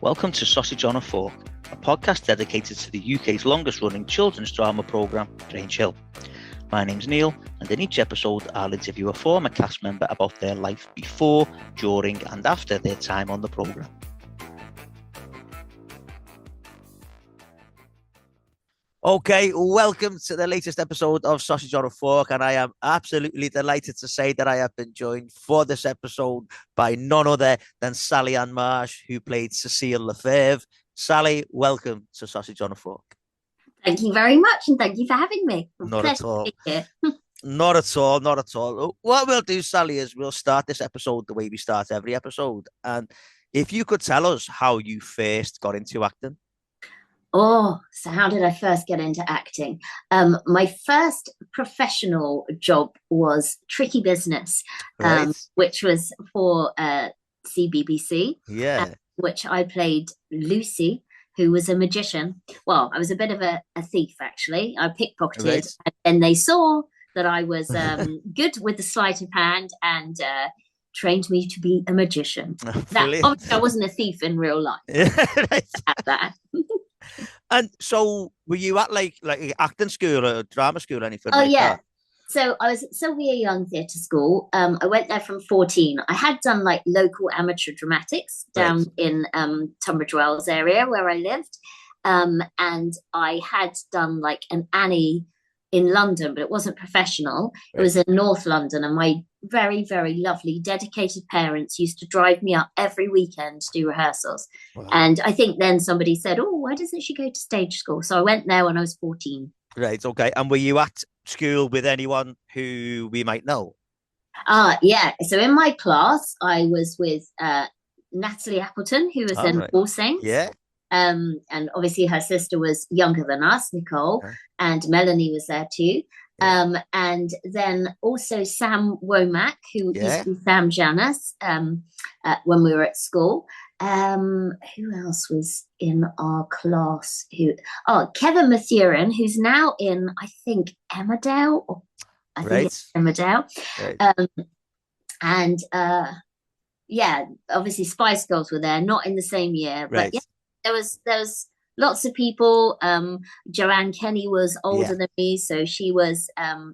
Welcome to Sausage on a Fork, a podcast dedicated to the UK's longest running children's drama programme, Grange Hill. My name's Neil, and in each episode I'll interview a former cast member about their life before, during and after their time on the programme. Okay, welcome to the latest episode of Sausage on a Fork, and I am absolutely delighted to say that I have been joined for this episode by none other than Sally Anne Marsh, who played Cecile Lefevre. Sally, welcome to Sausage on a Fork. Thank you very much, and thank you for having me. Not at all. Not at all, not at all. What we'll do, Sally, is we'll start this episode the way we start every episode. And if you could tell us how you first got into acting. So how did I first get into acting? My first professional job was Tricky Business, which was for CBBC, which I played Lucy, who was a magician. Well, I was a bit of a thief, actually. I pickpocketed, and they saw that I was good with the sleight of hand and trained me to be a magician. Obviously, I wasn't a thief in real life. That. And so were you at like acting school or drama school or anything? That? So I was at Sylvia Young Theatre School. I went there from 14. I had done like local amateur dramatics down in Tunbridge Wells area where I lived. And I had done like an Annie in London, but it wasn't professional. It was in North London, and my very, very lovely, dedicated parents used to drive me up every weekend to do rehearsals. Wow. And I think then somebody said, why doesn't she go to stage school? So I went there when I was 14. Right, okay. And were you at school with anyone who we might know? Yeah. So in my class, I was with Natalie Appleton, who was in All Saints. Yeah. And obviously her sister was younger than us, Nicole, and Melanie was there too. And then also Sam Womack, who used to be Sam Janus when we were at school. Who else was in our class? Kevin Mathurin, who's now in, I think, Emmerdale. I think it's Emmerdale. And obviously Spice Girls were there, not in the same year, but there was lots of people. Joanne Kenny was older than me, so she was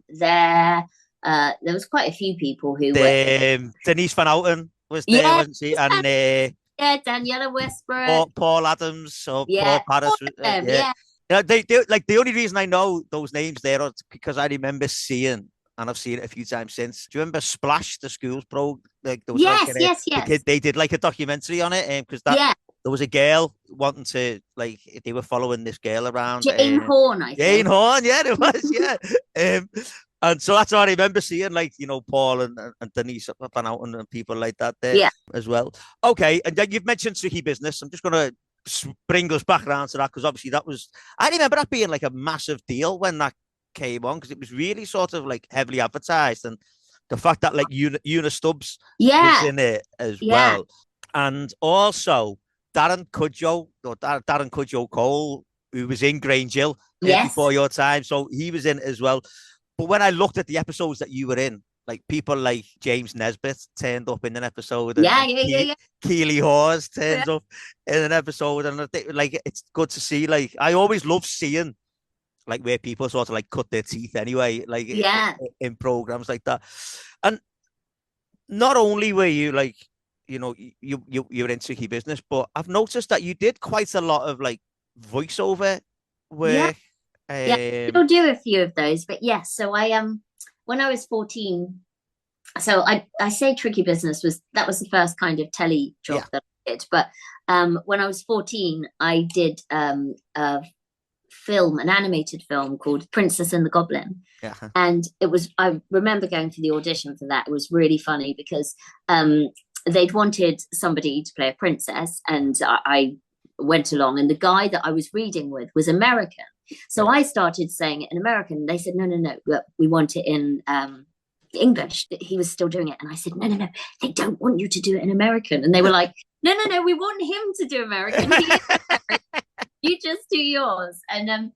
there. There was quite a few people who were. Denise Van Outen was there, wasn't she? And Daniela Westbrook, Paul Adams, Paul Paris. They like, the only reason I know those names there is because I remember seeing, and I've seen it a few times since. Do you remember Splash, the school's pro? Like, there was yes. They did like a documentary on it, because there was a girl wanting to, like, they were following this girl around. Jane Horn, I think. Jane Horn, it was, and so that's what I remember seeing, like, Paul and Denise Van Outen and people like that there as well. Okay, and then you've mentioned Tricky Business. I'm just going to bring us back around to that, because obviously I remember that being like a massive deal when that came on, because it was really sort of like heavily advertised, and the fact that like Una Stubbs was in it as well. And also Darren Cudjoe Cole, who was in Grange Hill before your time, so he was in it as well. But when I looked at the episodes that you were in, like people like James Nesbitt turned up in an episode. Keely Hawes turned up in an episode, and I think, like, it's good to see. Like, I always love seeing like where people sort of like cut their teeth anyway, like in programs like that. And not only were you like, you're in Tricky Business, but I've noticed that you did quite a lot of like voiceover work. You'll do a few of those, but yes. So I when I was 14, so I say Tricky Business was the first kind of telly job that I did. But when I was 14, I did an animated film called Princess and the Goblin. And I remember going for the audition for that. It was really funny because they'd wanted somebody to play a princess, and I went along, and the guy that I was reading with was American. So I started saying it in American. They said, no, we want it in English. He was still doing it. And I said, no, they don't want you to do it in American. And they were like, no, we want him to do American. You just do yours. And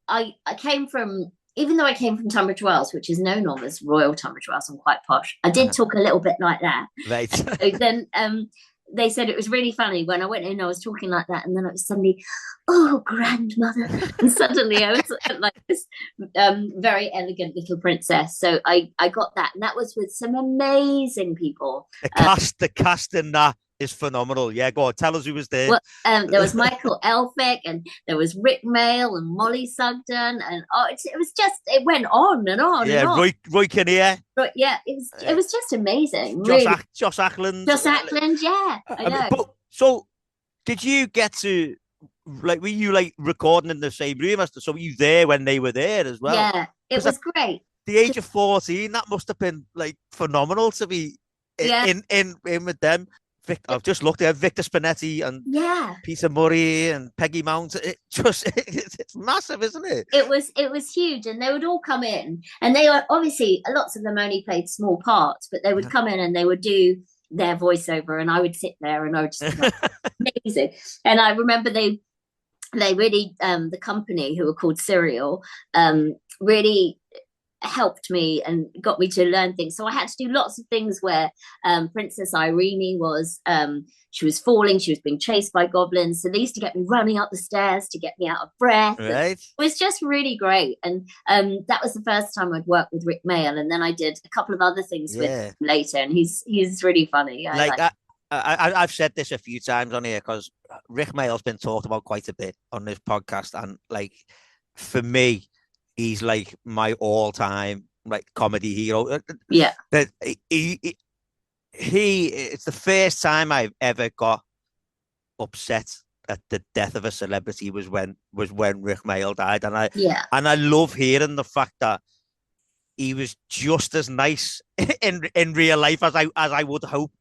I came from, even though I came from Tunbridge Wells, which is known as Royal Tunbridge Wells, I'm quite posh. I did talk a little bit like that. Right. So then they said it was really funny when I went in, I was talking like that, and then I was suddenly, oh, grandmother. And suddenly I was like this very elegant little princess. So I got that. And that was with some amazing people. The cast in that is phenomenal. Yeah, go on, tell us who was there. Well, there was Michael Elphick, and there was Rick Mail and Molly Sugden, and it went on and on. Yeah, and on. Roy Kinnear. But yeah, it was just amazing. Josh Ackland. Josh Ackland, yeah, I know. But, so, did you get to were you recording in the same room as? So were you there when they were there as well? Yeah, it was great. The age of 14, that must have been phenomenal to be in with them. I've just looked at Victor Spinetti and Peter Murray and Peggy Mount. It's massive, isn't it? It was huge, and they would all come in, and they were obviously lots of them only played small parts, but they would come in and they would do their voiceover, and I would sit there and I would just amazing. And I remember they really the company, who were called Serial, really helped me and got me to learn things. So I had to do lots of things where Princess Irene was she was falling, she was being chased by goblins, so they used to get me running up the stairs to get me out of breath. Right. It was just really great. And that was the first time I'd worked with Rick Mail, and then I did a couple of other things with him later, and he's really funny. I've said this a few times on here because Rick Mail's been talked about quite a bit on this podcast, and for me, he's my all-time comedy hero. Yeah. That it's the first time I've ever got upset at the death of a celebrity was when Rick Mail died, and I love hearing the fact that he was just as nice in real life as I would hope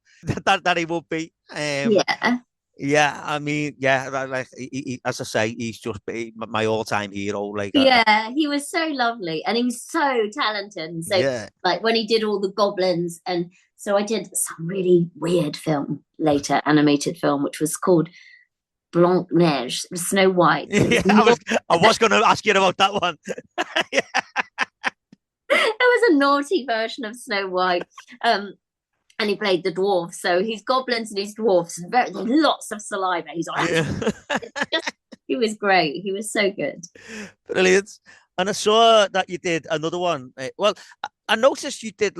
that he would be. Yeah, I mean, as I say, he's just my all-time hero. He was so lovely, and he was so talented. And so, when he did all the goblins, and so I did some really weird film later, animated film, which was called Blanc Neige, Snow White. I was going to ask you about that one. It was a naughty version of Snow White. And he played the dwarves, so he's goblins and he's dwarves. Lots of saliva. He's he was great. He was so good. Brilliant. And I saw that you did another one. Well, I noticed you did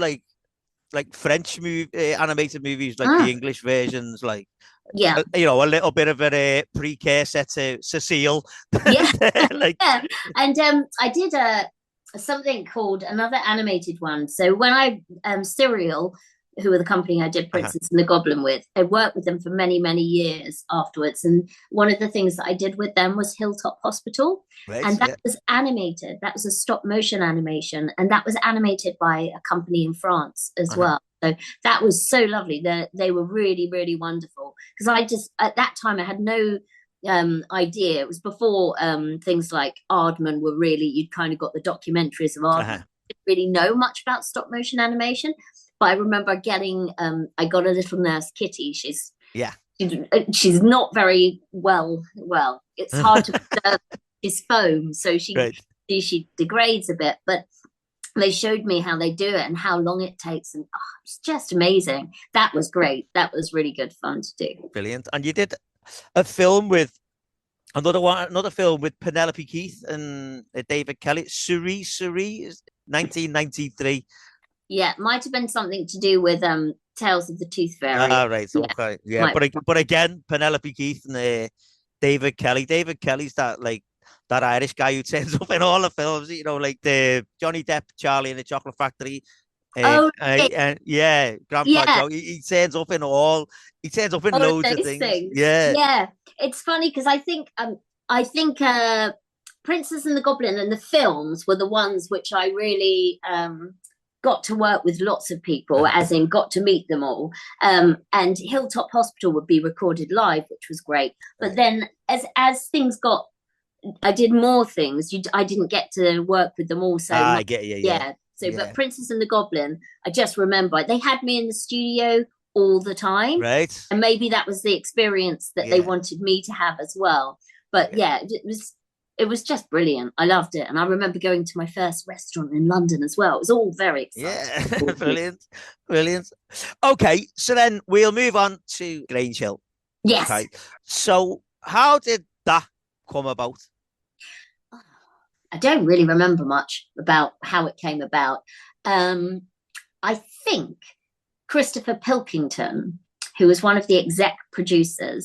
French animated movies, the English versions, a little bit of a precursor to Cecile. And I did something called another animated one. So when I Serial, who were the company I did Princess and the Goblin with, I worked with them for many, many years afterwards. And one of the things that I did with them was Hilltop Hospital. Right, and that was animated. That was a stop motion animation. And that was animated by a company in France as well. So that was so lovely. They were really, really wonderful. Because at that time, I had no idea. It was before things like Aardman were really, you'd kind of got the documentaries of Aardman. I didn't really know much about stop motion animation. But I remember getting, I got a little nurse, Kitty. She's not very well. It's hard to preserve his foam, so she degrades a bit. But they showed me how they do it and how long it takes, and it's just amazing. That was great. That was really good fun to do. Brilliant. And you did a film with another film with Penelope Keith and David Kelly, Suri, 1993. Yeah, might have been something to do with Tales of the Tooth Fairy. Right, okay. Yeah, but again, Penelope Keith and David Kelly. David Kelly's that Irish guy who turns up in all the films, the Johnny Depp, Charlie and the Chocolate Factory. Grandpa Joe. He turns up in loads of things. Yeah. It's funny because I think Princess and the Goblin and the films were the ones which I really got to work with lots of people, as in got to meet them all. And Hilltop Hospital would be recorded live, which was great. But then as things got, I did more things. I didn't get to work with them all so much. I get you, yeah. But Princess and the Goblin, I just remember they had me in the studio all the time. Right. And maybe that was the experience that they wanted me to have as well. But it was it was just brilliant. I loved it. And I remember going to my first restaurant in London as well. It was all very exciting. Yeah, brilliant. Okay, so then we'll move on to Grange Hill. Yes. Okay. So how did that come about? I don't really remember much about how it came about. I think Christopher Pilkington, who was one of the exec producers,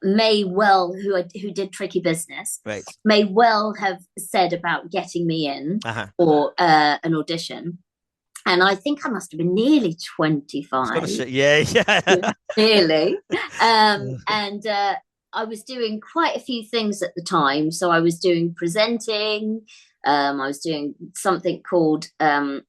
may well, who did Tricky Business, right, may well have said about getting me in for an audition. And I think I must have been nearly 25. Yeah. Nearly. And I was doing quite a few things at the time. So I was doing presenting. I was doing something called, I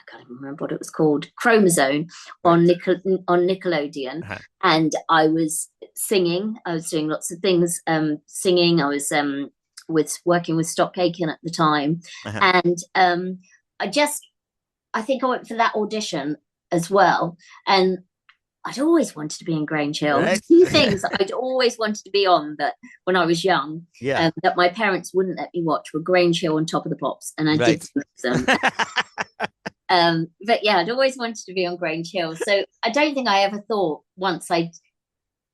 can't even remember what it was called, Chromosome on Nickelodeon. And I was singing. I was doing lots of things, singing. I was working with Stock Aitken at the time. And I think I went for that audition as well. And I'd always wanted to be in Grange Hill. Right. A few things I'd always wanted to be on that when I was young, that my parents wouldn't let me watch were Grange Hill and Top of the Pops. And I did some. But yeah, I'd always wanted to be on Grange Hill. So I don't think I ever thought once I'd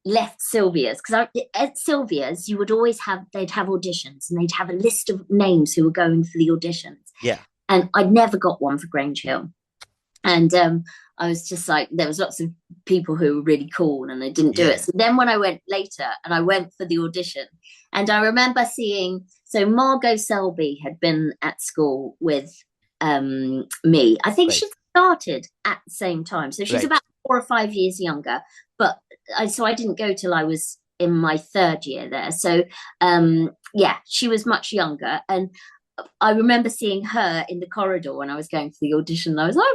left Sylvia's, because at Sylvia's, you would always they'd have auditions and they'd have a list of names who were going for the auditions. Yeah. And I'd never got one for Grange Hill. And I was just like, there was lots of people who were really cool and they didn't do it. So then when I went later and I went for the audition, and I remember seeing, so Margot Selby had been at school with me. I think she started at the same time. So she's about 4 or 5 years younger. But I didn't go till I was in my 3rd year there. So she was much younger. And I remember seeing her in the corridor when I was going for the audition. And I was like,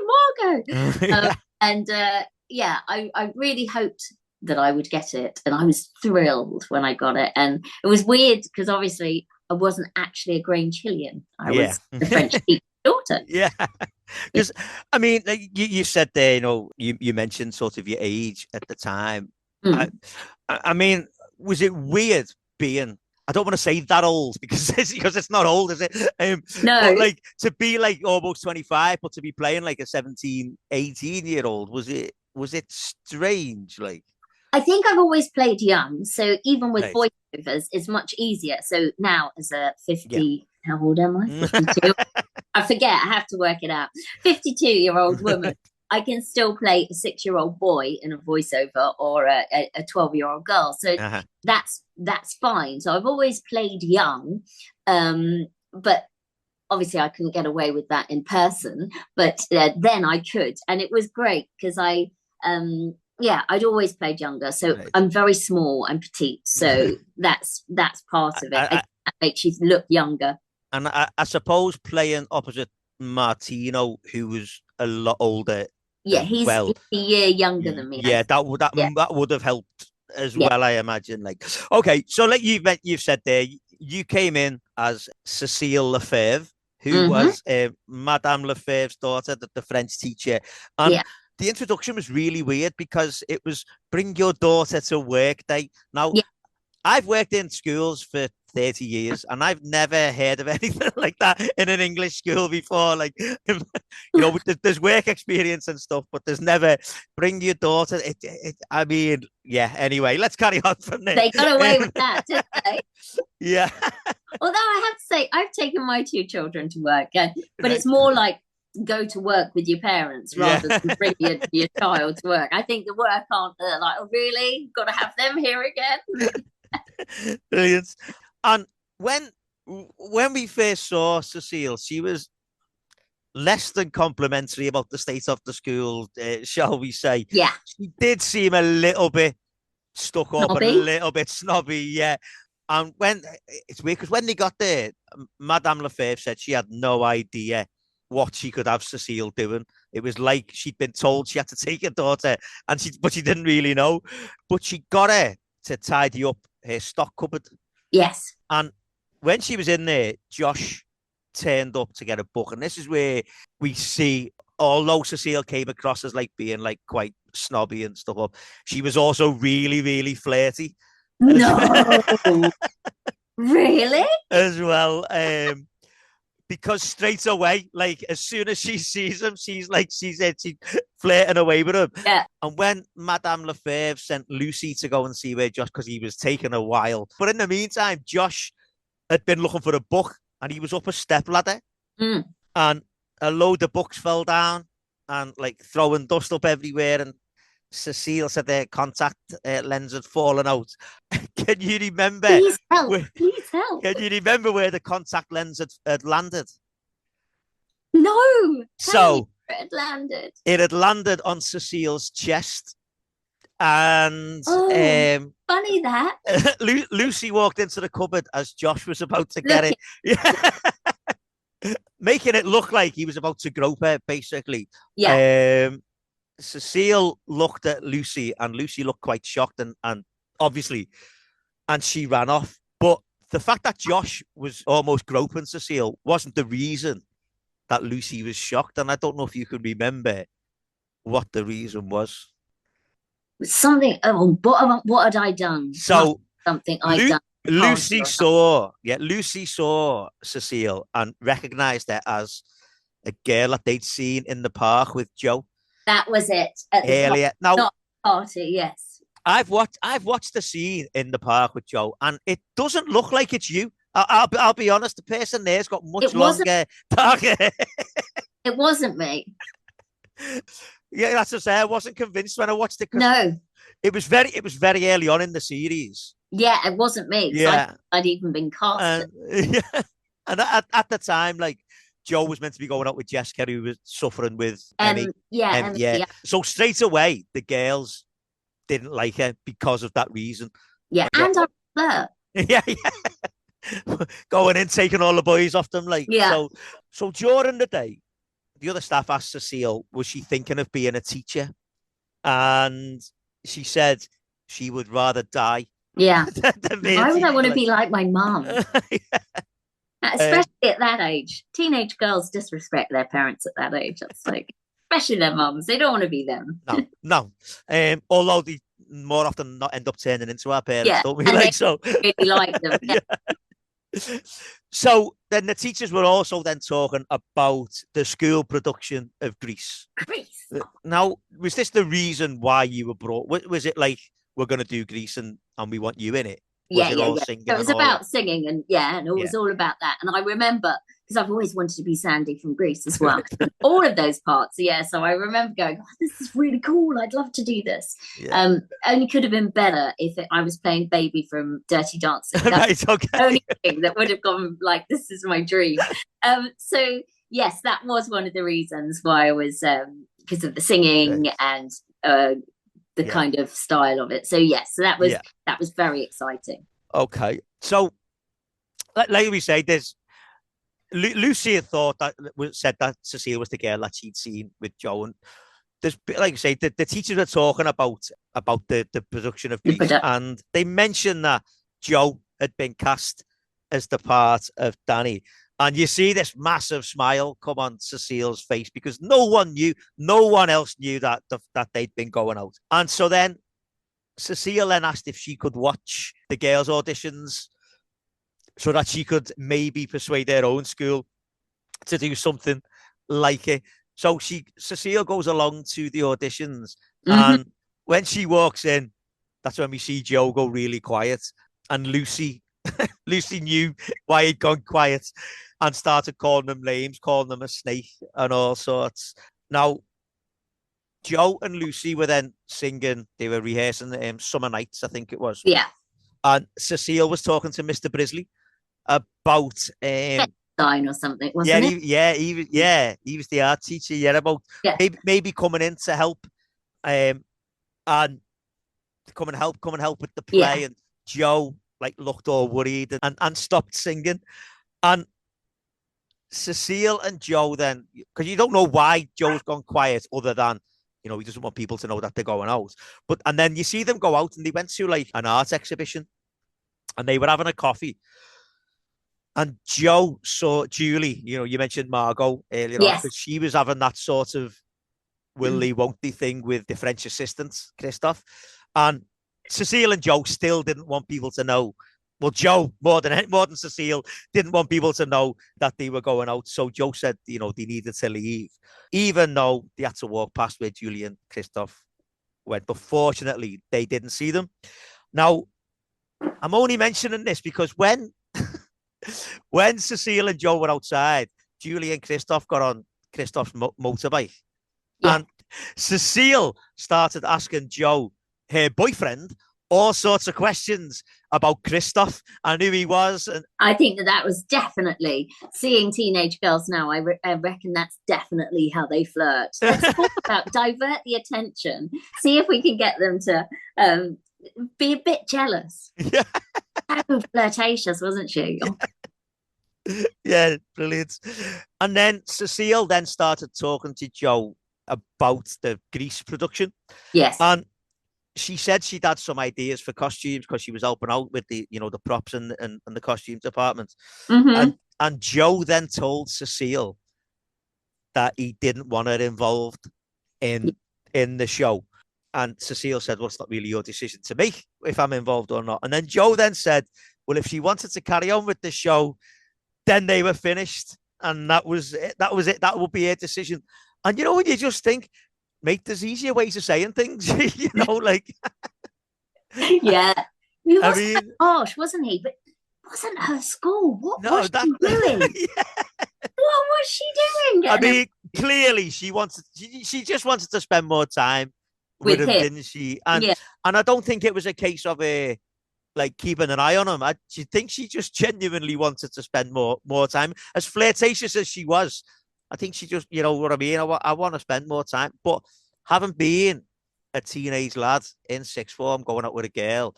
Margot. I really hoped that I would get it. And I was thrilled when I got it. And it was weird because obviously I wasn't actually a Grange Hillian. I was a French teacher's daughter. Yeah. Because, I mean, you said there, you mentioned sort of your age at the time. I mean, was it weird being, I don't want to say that old because it's not old, is it? No. But like to be like almost 25, but to be playing like a 17, 18-year-old, was it strange? Like, I think I've always played young. So even with voiceovers, it's much easier. So now as a 50, how old am I? 52? I forget, I have to work it out. 52-year-old woman. I can still play a 6-year-old boy in a voiceover or a 12-year-old girl. So that's fine. So I've always played young, but obviously I couldn't get away with that in person. But then I could, and it was great because I'd always played younger. So I'm very small and petite. So that's part of it. That makes you look younger. And I suppose playing opposite Martino, who was a lot older. Yeah, he's a year younger than me. Yeah, that would have helped as well, I imagine. Like, okay, so like you've said there, you came in as Cecile Lefevre, who was Madame Lefevre's daughter, the French teacher, and the introduction was really weird because it was bring your daughter to work day. Now, I've worked in schools for 30 years and I've never heard of anything like that in an English school before. Like, there's work experience and stuff, but there's never bring your daughter. Anyway, let's carry on from there. They got away with that, didn't they? Yeah. Although I have to say, I've taken my 2 children to work, but it's more like go to work with your parents rather than bring your child to work. I think the work aren't there. Like, oh, really? Got to have them here again? Brilliant. And when we first saw Cecile, she was less than complimentary about the state of the school, shall we say. Yeah. She did seem a little bit stuck up, snobby. A little bit snobby, yeah. And it's weird because when they got there, Madame Lefevre said she had no idea what she could have Cecile doing. It was like she'd been told she had to take her daughter, but she didn't really know. But she got her to tidy up her stock cupboard. Yes. And when she was in there, Josh turned up to get a book. And this is where we see, although Cecile came across as like being like quite snobby and stuff, she was also really, really flirty. No. Really? as well. Because straight away, like as soon as she sees him, she's flirting away with him. Yeah. And when Madame Lefevre sent Lucy to go and see where Josh, because he was taking a while. But in the meantime, Josh had been looking for a book and he was up a step ladder and a load of books fell down and like throwing dust up everywhere. And Cecile said their contact lens had fallen out. Can you remember? Please help. Please help. Can you remember where the contact lens had landed? No. So it had landed on Cecile's chest. And funny that. Lucy walked into the cupboard as Josh was about to get it. Yeah. Making it look like he was about to grope her, basically. Yeah. Cecile looked at Lucy and Lucy looked quite shocked and obviously, and she ran off. But the fact that Josh was almost groping Cecile wasn't the reason that Lucy was shocked. And I don't know if you can remember what the reason was. Something. What had I done? So something I'd done. Lucy saw Cecile and recognized her as a girl that they'd seen in the park with Joe. That was it. Earlier. Now, party, yes. I've watched the scene in the park with Joe, and it doesn't look like it's you. I'll be honest. The person there's got much longer, darker hair. It wasn't me. Yeah, that's what I say. I wasn't convinced when I watched it. No, it was very early on in the series. Yeah, it wasn't me. Yeah, I'd even been cast. And at the time, like Joe was meant to be going out with Jessica, who was suffering with Emmy. Yeah. So straight away, the girls didn't like her because of that reason. Yeah, and I her. Yeah. Going in, taking all the boys off them, like So during the day, the other staff asked Cecile, was she thinking of being a teacher? And she said she would rather die. Yeah. Why would I want to be like my mum? Especially at that age. Teenage girls disrespect their parents at that age. That's like, especially their mums. They don't want to be them. No. Although they more often not end up turning into our parents, don't we? Like so. Really like them. So then the teachers were also then talking about the school production of Grease. Now, was this the reason why you were brought? Was it like, we're going to do Grease and we want you in it? Singing? It was about singing and it was all about that. And I remember, because I've always wanted to be Sandy from Grease as well. All of those parts. So I remember going, this is really cool. I'd love to do this. Only could have been better if I was playing Baby from Dirty Dancing. That's the only thing that would have gone like, this is my dream. So yes, that was one of the reasons why I was, because of the singing and the kind of style of it. So yes, so that was very exciting. Okay. So like we say, there's Lucy had said that Cecile was the girl that she'd seen with Joe, and there's, like you say, the teachers were talking about the production of Grease, and they mentioned that Joe had been cast as the part of Danny. And you see this massive smile come on Cecile's face because no one else knew that they'd been going out. And so then Cecile then asked if she could watch the girls' auditions so that she could maybe persuade their own school to do something like it. So Cecile goes along to the auditions, and when she walks in, that's when we see Joe go really quiet, and Lucy knew why he'd gone quiet and started calling them names, calling them a snake and all sorts. Now, Joe and Lucy were then singing, they were rehearsing Summer Nights, I think it was. Yeah. And Cecile was talking to Mr. Brisley about sign or something, wasn't it? He was the art teacher. About maybe coming in to help, and come and help with the play. And Joe looked all worried and stopped singing. And Cecile and Joe then, because you don't know why Joe's gone quiet, other than he doesn't want people to know that they're going out. And then you see them go out, and they went to an art exhibition, and they were having a coffee. And Joe saw Julie, you mentioned Margot earlier on, because she was having that sort of will they, won't they thing with the French assistant, Christophe. And Cecile and Joe still didn't want people to know Well, Joe, more than Cecile, didn't want people to know that they were going out. So Joe said, they needed to leave, even though they had to walk past where Julie and Christoph went. But fortunately, they didn't see them. Now, I'm only mentioning this because when Cecile and Joe were outside, Julie and Christoph got on Christoph's motorbike. Yeah. And Cecile started asking Joe, her boyfriend, all sorts of questions about Christoph and who he was. And I think that was definitely, seeing teenage girls now, I reckon that's definitely how they flirt. Let's talk about divert the attention, see if we can get them to be a bit jealous. Yeah. So flirtatious, wasn't she? Yeah, brilliant. And then Cecile then started talking to Joe about the Grease production. Yes. And she said she'd had some ideas for costumes because she was helping out with the props and the costume department. Mm-hmm. And Joe then told Cecile that he didn't want her involved in the show. And Cecile said, well, it's not really your decision to make if I'm involved or not. And then Joe then said, well, if she wanted to carry on with the show, then they were finished. And that was it. That was it. That would be her decision. And when you just think, mate, there's easier ways of saying things, like. Yeah. He was harsh, wasn't he? But wasn't her school. What was she doing? Yeah. What was she doing? I mean, clearly she just wanted to spend more time with him, didn't she? And I don't think it was a case of her like keeping an eye on him. I think she just genuinely wanted to spend more time. As flirtatious as she was, I think she just, what I mean? I want to spend more time. But having been a teenage lad in sixth form going out with a girl,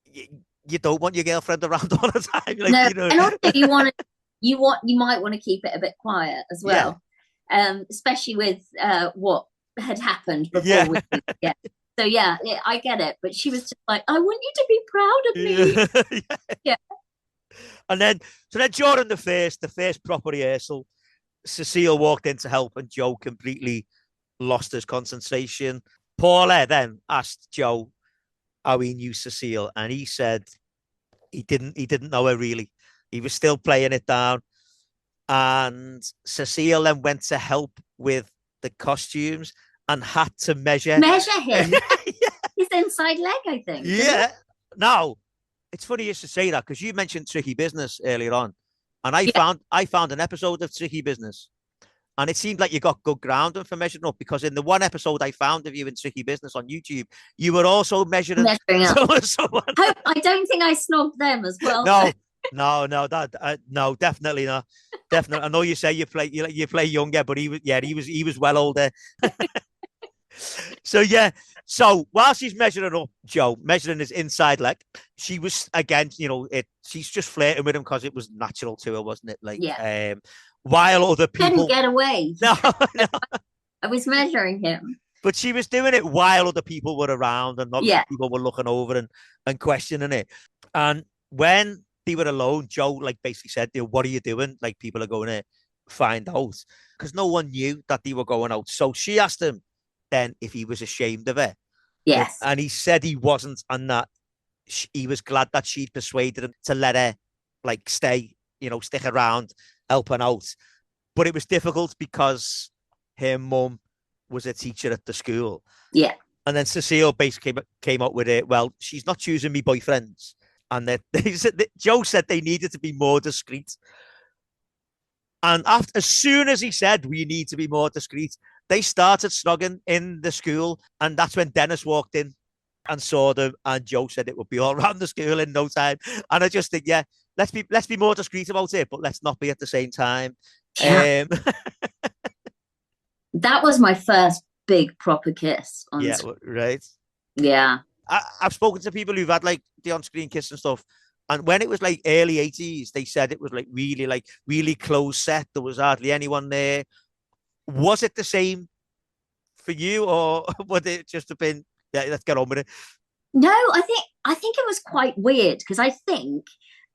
you don't want your girlfriend around all the time. Like, no, and also you might want to keep it a bit quiet as well. Yeah. Especially with what had happened before. Yeah. So yeah, I get it. But she was just like, I want you to be proud of me. Yeah. And then during the first proper rehearsal, Cecile walked in to help, and Joe completely lost his concentration. Paula then asked Joe how he knew Cecile, and he said he didn't know her really. He was still playing it down. And Cecile then went to help with the costumes and had to measure him. Yeah. His inside leg, I think. Yeah. Now, it's funny you should say that because you mentioned Tricky Business earlier on. And I found an episode of Tricky Business, and it seemed like you got good grounding for measuring up, because in the one episode I found of you in Tricky Business on YouTube, you were also measuring up. I don't think I snobbed them as well. No, definitely not. Definitely. I know you say you play younger, but he was well older. So while she's measuring up Joe, measuring his inside leg, she was again, she's just flirting with him because it was natural to her, wasn't it? Like, while other people couldn't get away. No. I was measuring him. But she was doing it while other people were around, and obviously people were looking over and questioning it. And when they were alone, Joe basically said, what are you doing? Like, people are going to find out, because no one knew that they were going out. So she asked him then if he was ashamed of her. Yes. And he said he wasn't, and that he was glad that she'd persuaded him to let her stay, stick around, helping out. But it was difficult because her mum was a teacher at the school. Yeah. And then Cecile basically came up with it. Well, she's not choosing me boyfriends. And Joe said they needed to be more discreet. And as soon as he said, we need to be more discreet, they started snogging in the school. And that's when Dennis walked in and saw them. And Joe said it would be all around the school in no time. And I just think, let's be more discreet about it, but let's not be at the same time. Yeah. That was my first big proper kiss. Right. Yeah. I've spoken to people who've had the on-screen kiss and stuff, and when it was early 80s, they said it was really close set. There was hardly anyone there. Was it the same for you, or would it just have been, let's get on with it? No, I think it was quite weird, because I think,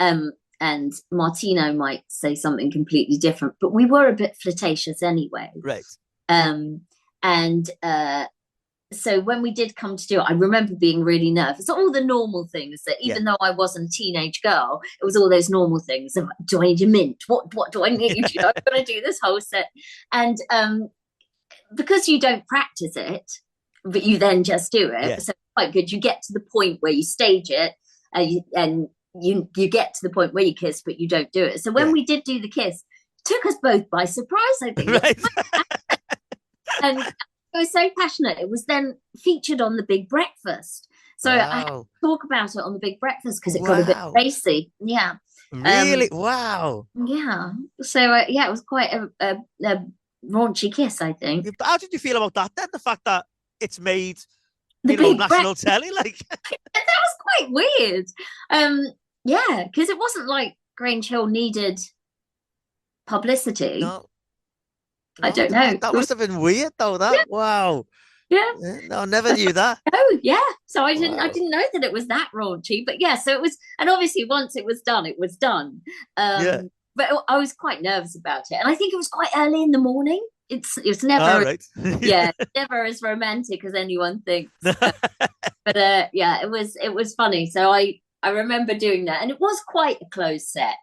and Martino might say something completely different, but we were a bit flirtatious anyway. Right. And so when we did come to do it, I remember being really nervous. All the normal things that, even though I wasn't a teenage girl, it was all those normal things of, do I need a mint? What do I need? You know, I'm going to do this whole set. And because you don't practice it, but you then just do it. So it's quite good. You get to the point where you stage it, and you get to the point where you kiss, but you don't do it. So when we did do the kiss, it took us both by surprise, I think. Right. And it was so passionate. It was then featured on the Big Breakfast. So I had to talk about it on the Big Breakfast because it got a bit racy. Yeah. Really? Wow. Yeah. So it was quite a raunchy kiss, I think. How did you feel about that then? The fact that it's made, national telly, like that was quite weird. Yeah, because it wasn't like Grange Hill needed publicity. No. I don't know. That must have been weird, though. Wow. Yeah. No, I never knew that. Oh, yeah. So I didn't know that it was that raunchy. But yeah, so it was, and obviously once it was done, it was done. But I was quite nervous about it, and I think it was quite early in the morning. It's never, never as romantic as anyone thinks. But it was funny. So I remember doing that, and it was quite a close set.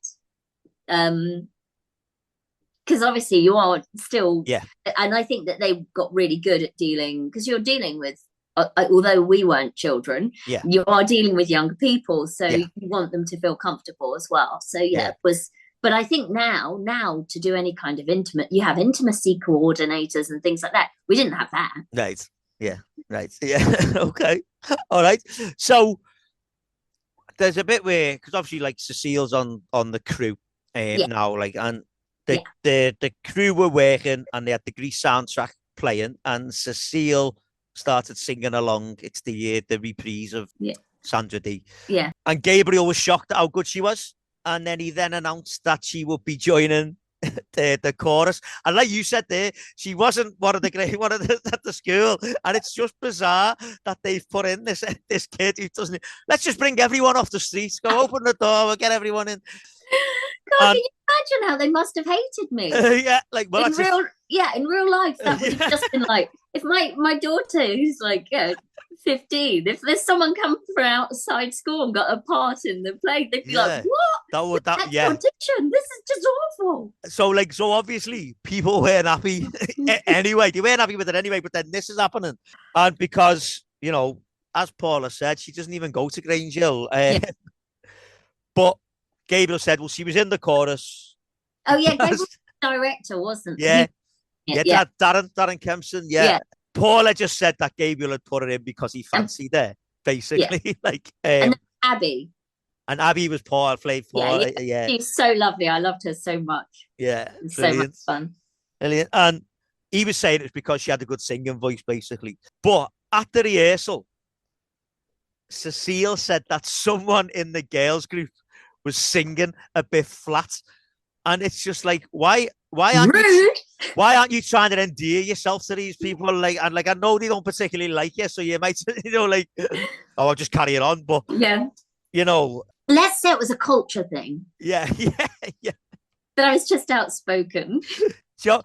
Because obviously you are still, and I think that they got really good at dealing, because you're dealing with, although we weren't children, you are dealing with younger people, so you want them to feel comfortable as well. So it was, but I think now to do any kind of you have intimacy coordinators and things like that. We didn't have that. Right. Yeah. Right. Yeah. Okay. All right. So there's a bit where, because obviously like Cecile's on the crew now, like, and the crew were working and they had the Grease soundtrack playing, and Cecile started singing along. It's the reprise of Sandra Dee. Yeah. And Gabriel was shocked at how good she was. And then he announced that she would be joining the chorus. And like you said there, she wasn't one of the at the school. And it's just bizarre that they've put in this kid who doesn't. Let's just bring everyone off the streets. Go open the door. We'll get everyone in. God, can you imagine how they must have hated me? In real life, that would have just been like, if my daughter, who's like 15, if there's someone come from outside school and got a part in the play, they'd be like, what? Audition. This is just awful. So obviously people weren't happy anyway. They weren't happy with it anyway, but then this is happening. And because, as Paula said, she doesn't even go to Grange Hill. But Gabriel said, well, she was in the chorus. Oh, yeah, Gabriel was the director, wasn't he? Yeah. Darren Kempson, Paula just said that Gabriel had put her in because he fancied her, basically. And Abby. And Abby was Paul, Flav Paul. Yeah. She's so lovely. I loved her so much. Yeah. So much fun. Brilliant. And he was saying it was because she had a good singing voice, basically. But at the rehearsal, Cecile said that someone in the girls group was singing a bit flat. And it's just like, why aren't you trying to endear yourself to these people? Like, and like, I know they don't particularly like you, so you might, I'll just carry it on. But let's say it was a culture thing. Yeah. That I was just outspoken. Joe,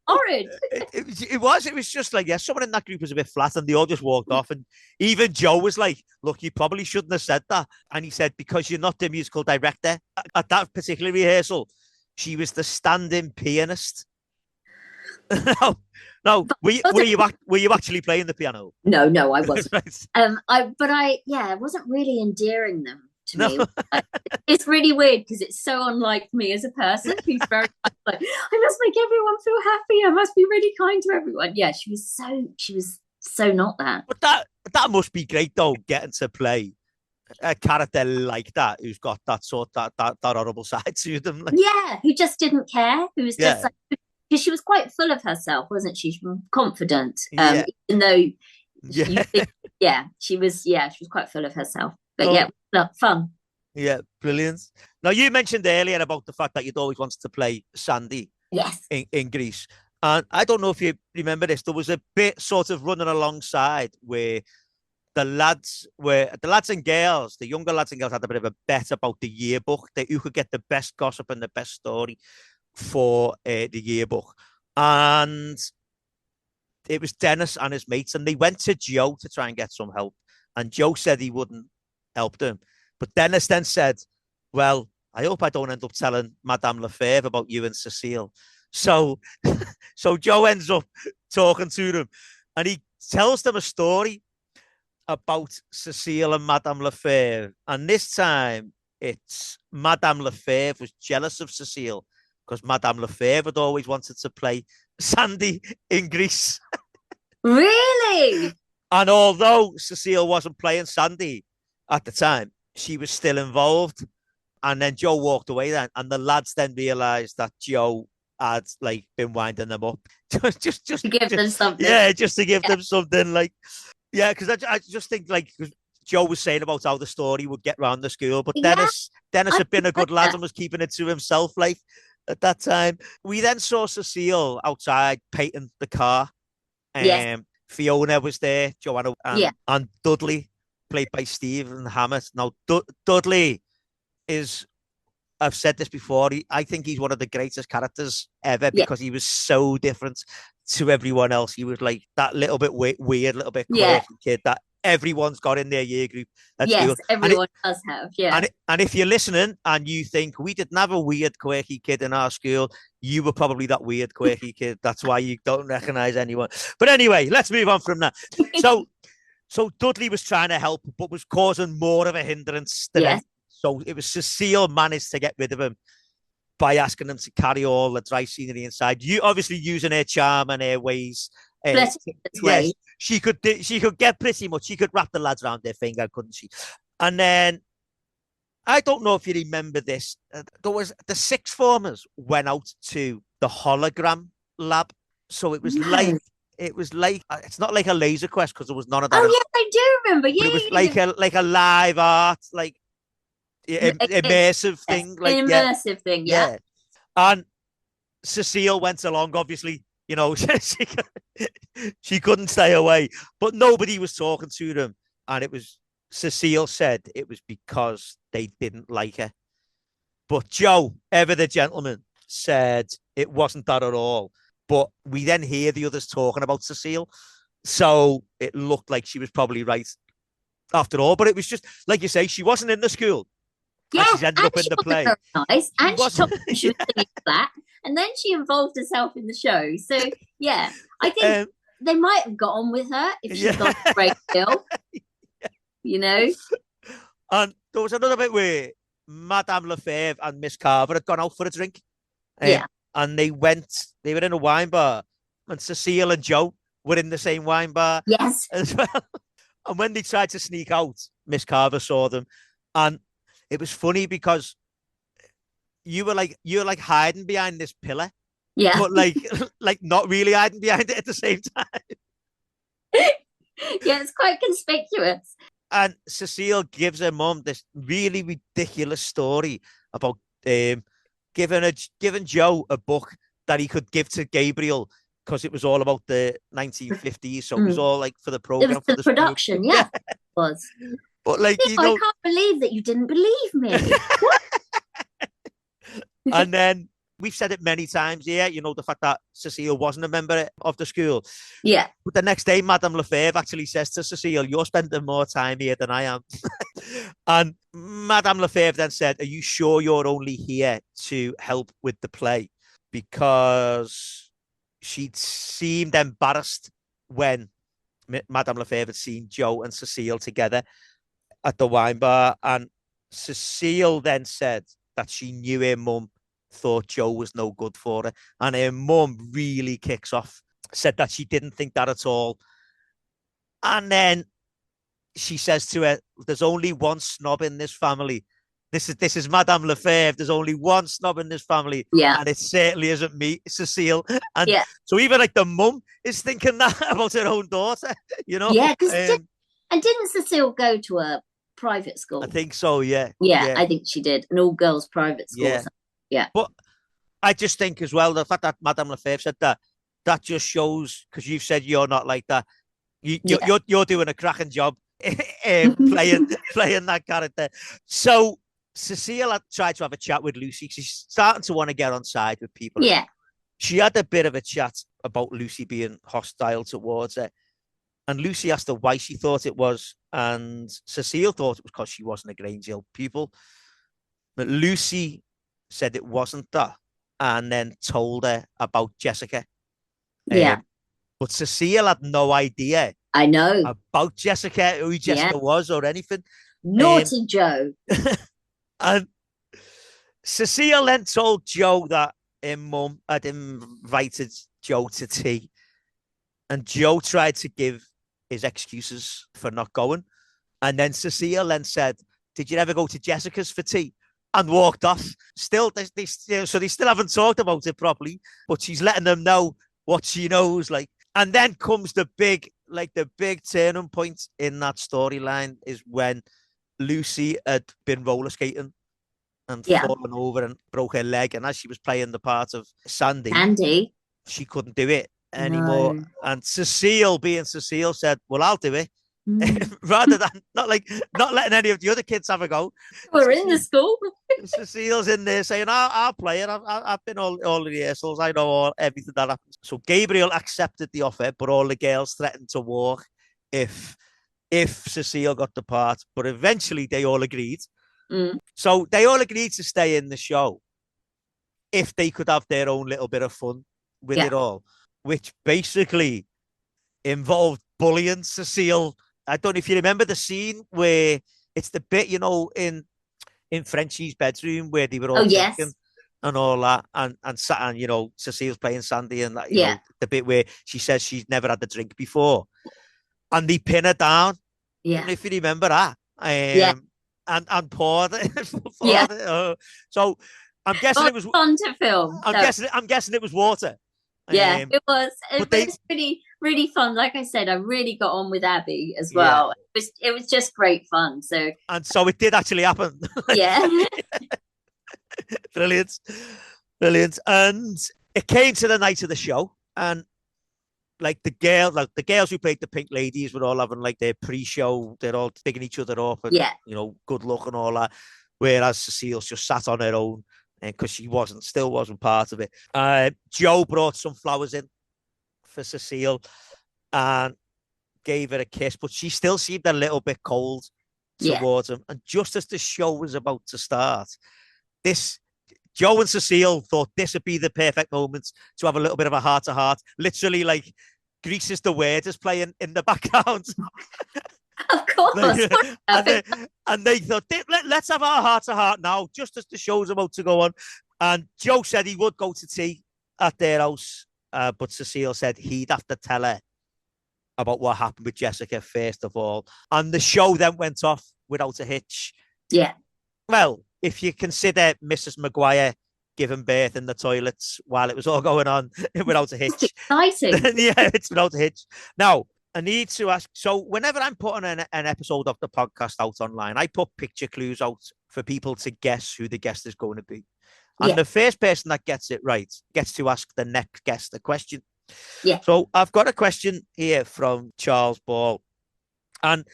horrid. It was just like, someone in that group was a bit flat, and they all just walked off. And even Joe was like, look, you probably shouldn't have said that. And he said, because you're not the musical director. At that particular rehearsal, she was the stand-in pianist. No, were you actually playing the piano? No, I wasn't. Right. I wasn't really endearing them to me. It's really weird because it's so unlike me as a person who's very like, I must make everyone feel happy. I must be really kind to everyone. Yeah, she was so not that. But that must be great though, getting to play a character like that who's got that horrible side to them. Like, who just didn't care. Who was just like, because she was quite full of herself, wasn't she? She was confident, even though she was quite full of herself. But fun. Yeah, brilliant. Now, you mentioned earlier about the fact that you'd always wanted to play Sandy in Greece. And I don't know if you remember this, there was a bit sort of running alongside where the lads and girls, the younger lads and girls, had a bit of a bet about the yearbook, that you could get the best gossip and the best story for the yearbook. And it was Dennis and his mates, and they went to Joe to try and get some help. And Joe said he wouldn't help them. But Dennis then said, well, I hope I don't end up telling Madame Lefevre about you and Cecile. So Joe ends up talking to them, and he tells them a story about Cecile and Madame Lefevre. And this time, it's Madame Lefevre was jealous of Cecile because Madame Lefevre had always wanted to play Sandy in Grease. Really? And although Cecile wasn't playing Sandy at the time, she was still involved. And then Joe walked away then, and the lads then realised that Joe had like been winding them up, just to give them something. Yeah, just to give them something. Like, yeah, because I just think like Joe was saying about how the story would get round the school, but Dennis had been a good lad and was keeping it to himself. Like at that time, we then saw Cecile outside painting the car. Fiona was there, Joanna, and Dudley, played by Stephen Hammett. Now Dudley is, I've said this before, I think he's one of the greatest characters ever because he was so different to everyone else. He was like that little bit weird, little bit quirky kid that everyone's got in their year group at school. Everyone does have, And if you're listening and you think we didn't have a weird, quirky kid in our school, you were probably that weird, quirky kid. That's why you don't recognise anyone. But anyway, let's move on from that. So Dudley was trying to help, but was causing more of a hindrance than anything. So it was Cecile managed to get rid of him by asking him to carry all the dry scenery inside. You obviously using her charm and her ways. She could get pretty much. She could wrap the lads around their finger, couldn't she? And then I don't know if you remember this. There was the sixth formers went out to the hologram lab. So it was like it's not like a laser quest because there was none of that. Oh yes, I do remember. Yeah, it was like a live art, like immersive thing, like immersive thing. Yeah. And Cecile went along, obviously, you know, she couldn't stay away, but nobody was talking to them. And it was, Cecile said it was because they didn't like her. But Joe, ever the gentleman, said it wasn't that at all. But we then hear the others talking about Cecile. So it looked like she was probably right after all. But it was just, like you say, she wasn't in the school. Yeah, she's ended up in the play. Nice. And she told me she was singing flat. And then she involved herself in the show. So, yeah, I think they might have got on with her if she'd gone to Grange Hill. You know? And there was another bit where Madame Lefevre and Miss Carver had gone out for a drink. And they were in a wine bar. And Cecile and Joe were in the same wine bar. Yes. As well. And when they tried to sneak out, Miss Carver saw them. And it was funny because you were like hiding behind this pillar. Yeah. But like not really hiding behind it at the same time. Yeah, it's quite conspicuous. And Cecile gives her mum this really ridiculous story about giving Joe a book that he could give to Gabriel because it was all about the 1950s. So it was all like for the program. It was the production, yeah. It was. But like, I can't believe that you didn't believe me. And then we've said it many times here, you know, the fact that Cecile wasn't a member of the school. Yeah. But the next day, Madame Lefevre actually says to Cecile, you're spending more time here than I am. And Madame Lefevre then said, are you sure you're only here to help with the play? Because she seemed embarrassed when Madame Lefevre had seen Joe and Cecile together at the wine bar. And Cecile then said that she knew her mum thought Joe was no good for her. And her mum really kicks off, said that she didn't think that at all. And then she says to her, there's only one snob in this family. This is Madame Lefevre. There's only one snob in this family. Yeah. And it certainly isn't me, Cecile. And so even like the mum is thinking that about her own daughter, you know? Yeah, and didn't Cecile go to a private school? I think so, yeah. Yeah, I think she did. An all-girls private school. Yeah. But I just think as well, the fact that Madame Lefevre said that just shows, because you've said you're not like that. You're doing a cracking job playing that character. So Cecile had tried to have a chat with Lucy. She's starting to want to get on side with people. Yeah. She had a bit of a chat, about Lucy being hostile towards her. And Lucy asked her why she thought it was. And Cecile thought it was because she wasn't a Grange Hill pupil. But Lucy said it wasn't that. And then told her about Jessica. Yeah. But Cecile had no idea. I know. About Jessica, who Jessica was or anything. Naughty Joe. And Cecile then told Joe that her mum had invited Joe to tea. And Joe tried to give his excuses for not going. And then Cecile then said, "Did you ever go to Jessica's for tea?" And walked off. Still, they still haven't talked about it properly, but she's letting them know what she knows. Like, and then comes the big turning point in that storyline is when Lucy had been roller skating and fallen over and broke her leg. And as she was playing the part of Sandy, she couldn't do it anymore. No. And Cecile, being Cecile, said, "Well, I'll do it." Rather than not letting any of the other kids have a go. We're in the school. Cecile's in there saying, I'll play it. I've been all the rehearsals. I know everything that happens. So Gabriel accepted the offer, but all the girls threatened to walk if Cecile got the part. But eventually they all agreed. So they all agreed to stay in the show if they could have their own little bit of fun with it all, which basically involved bullying Cecile. I don't know if you remember the scene where it's the bit, in Frenchie's bedroom where they were all drinking and all that, and Cecile's playing Sandy, and that, you know, the bit where she says she's never had a drink before, and they pin her down. I don't know if you remember that. And poured it. So I'm guessing it was fun to film. I'm guessing it was water. Yeah, it was. It was really, really fun. Like I said, I really got on with Abby as well. It was just great fun. So it did actually happen. Yeah. Brilliant. And it came to the night of the show, and like the girls who played the Pink Ladies were all having like their pre-show. They're all picking each other up, and good luck and all that. Whereas Cecile just sat on her own, because she still wasn't part of it. Joe brought some flowers in for Cecile and gave her a kiss, but she still seemed a little bit cold towards him. And just as the show was about to start, Joe and Cecile thought this would be the perfect moment to have a little bit of a heart-to-heart. Literally, like, Grease is the Word is playing in the background. Of course. And they thought, let's have our heart-to-heart now, just as the show's about to go on. And Joe said he would go to tea at their house, but Cecile said he'd have to tell her about what happened with Jessica first of all. And the show then went off without a hitch. Yeah. Well, if you consider Mrs. Maguire giving birth in the toilets while it was all going on without a hitch. It's exciting. It's without a hitch. Now, I need to ask, so whenever I'm putting an episode of the podcast out online, I put picture clues out for people to guess who the guest is going to be. And the first person that gets it right gets to ask the next guest a question. Yeah. So I've got a question here from Charles Ball. And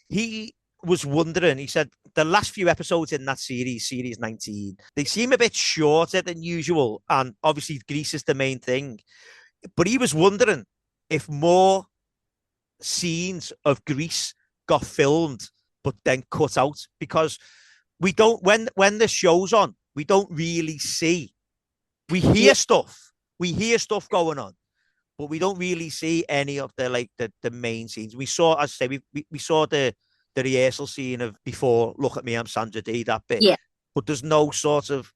he was wondering, he said, the last few episodes in that series 19, they seem a bit shorter than usual. And obviously Grease is the main thing. But he was wondering if more scenes of Grease got filmed but then cut out, because we don't, when the show's on, we don't really see. We hear stuff going on, but we don't really see any of the main scenes. We saw, as I say, we saw the rehearsal scene of before Look at Me, I'm Sandra Dee, that bit. Yeah. But there's no sort of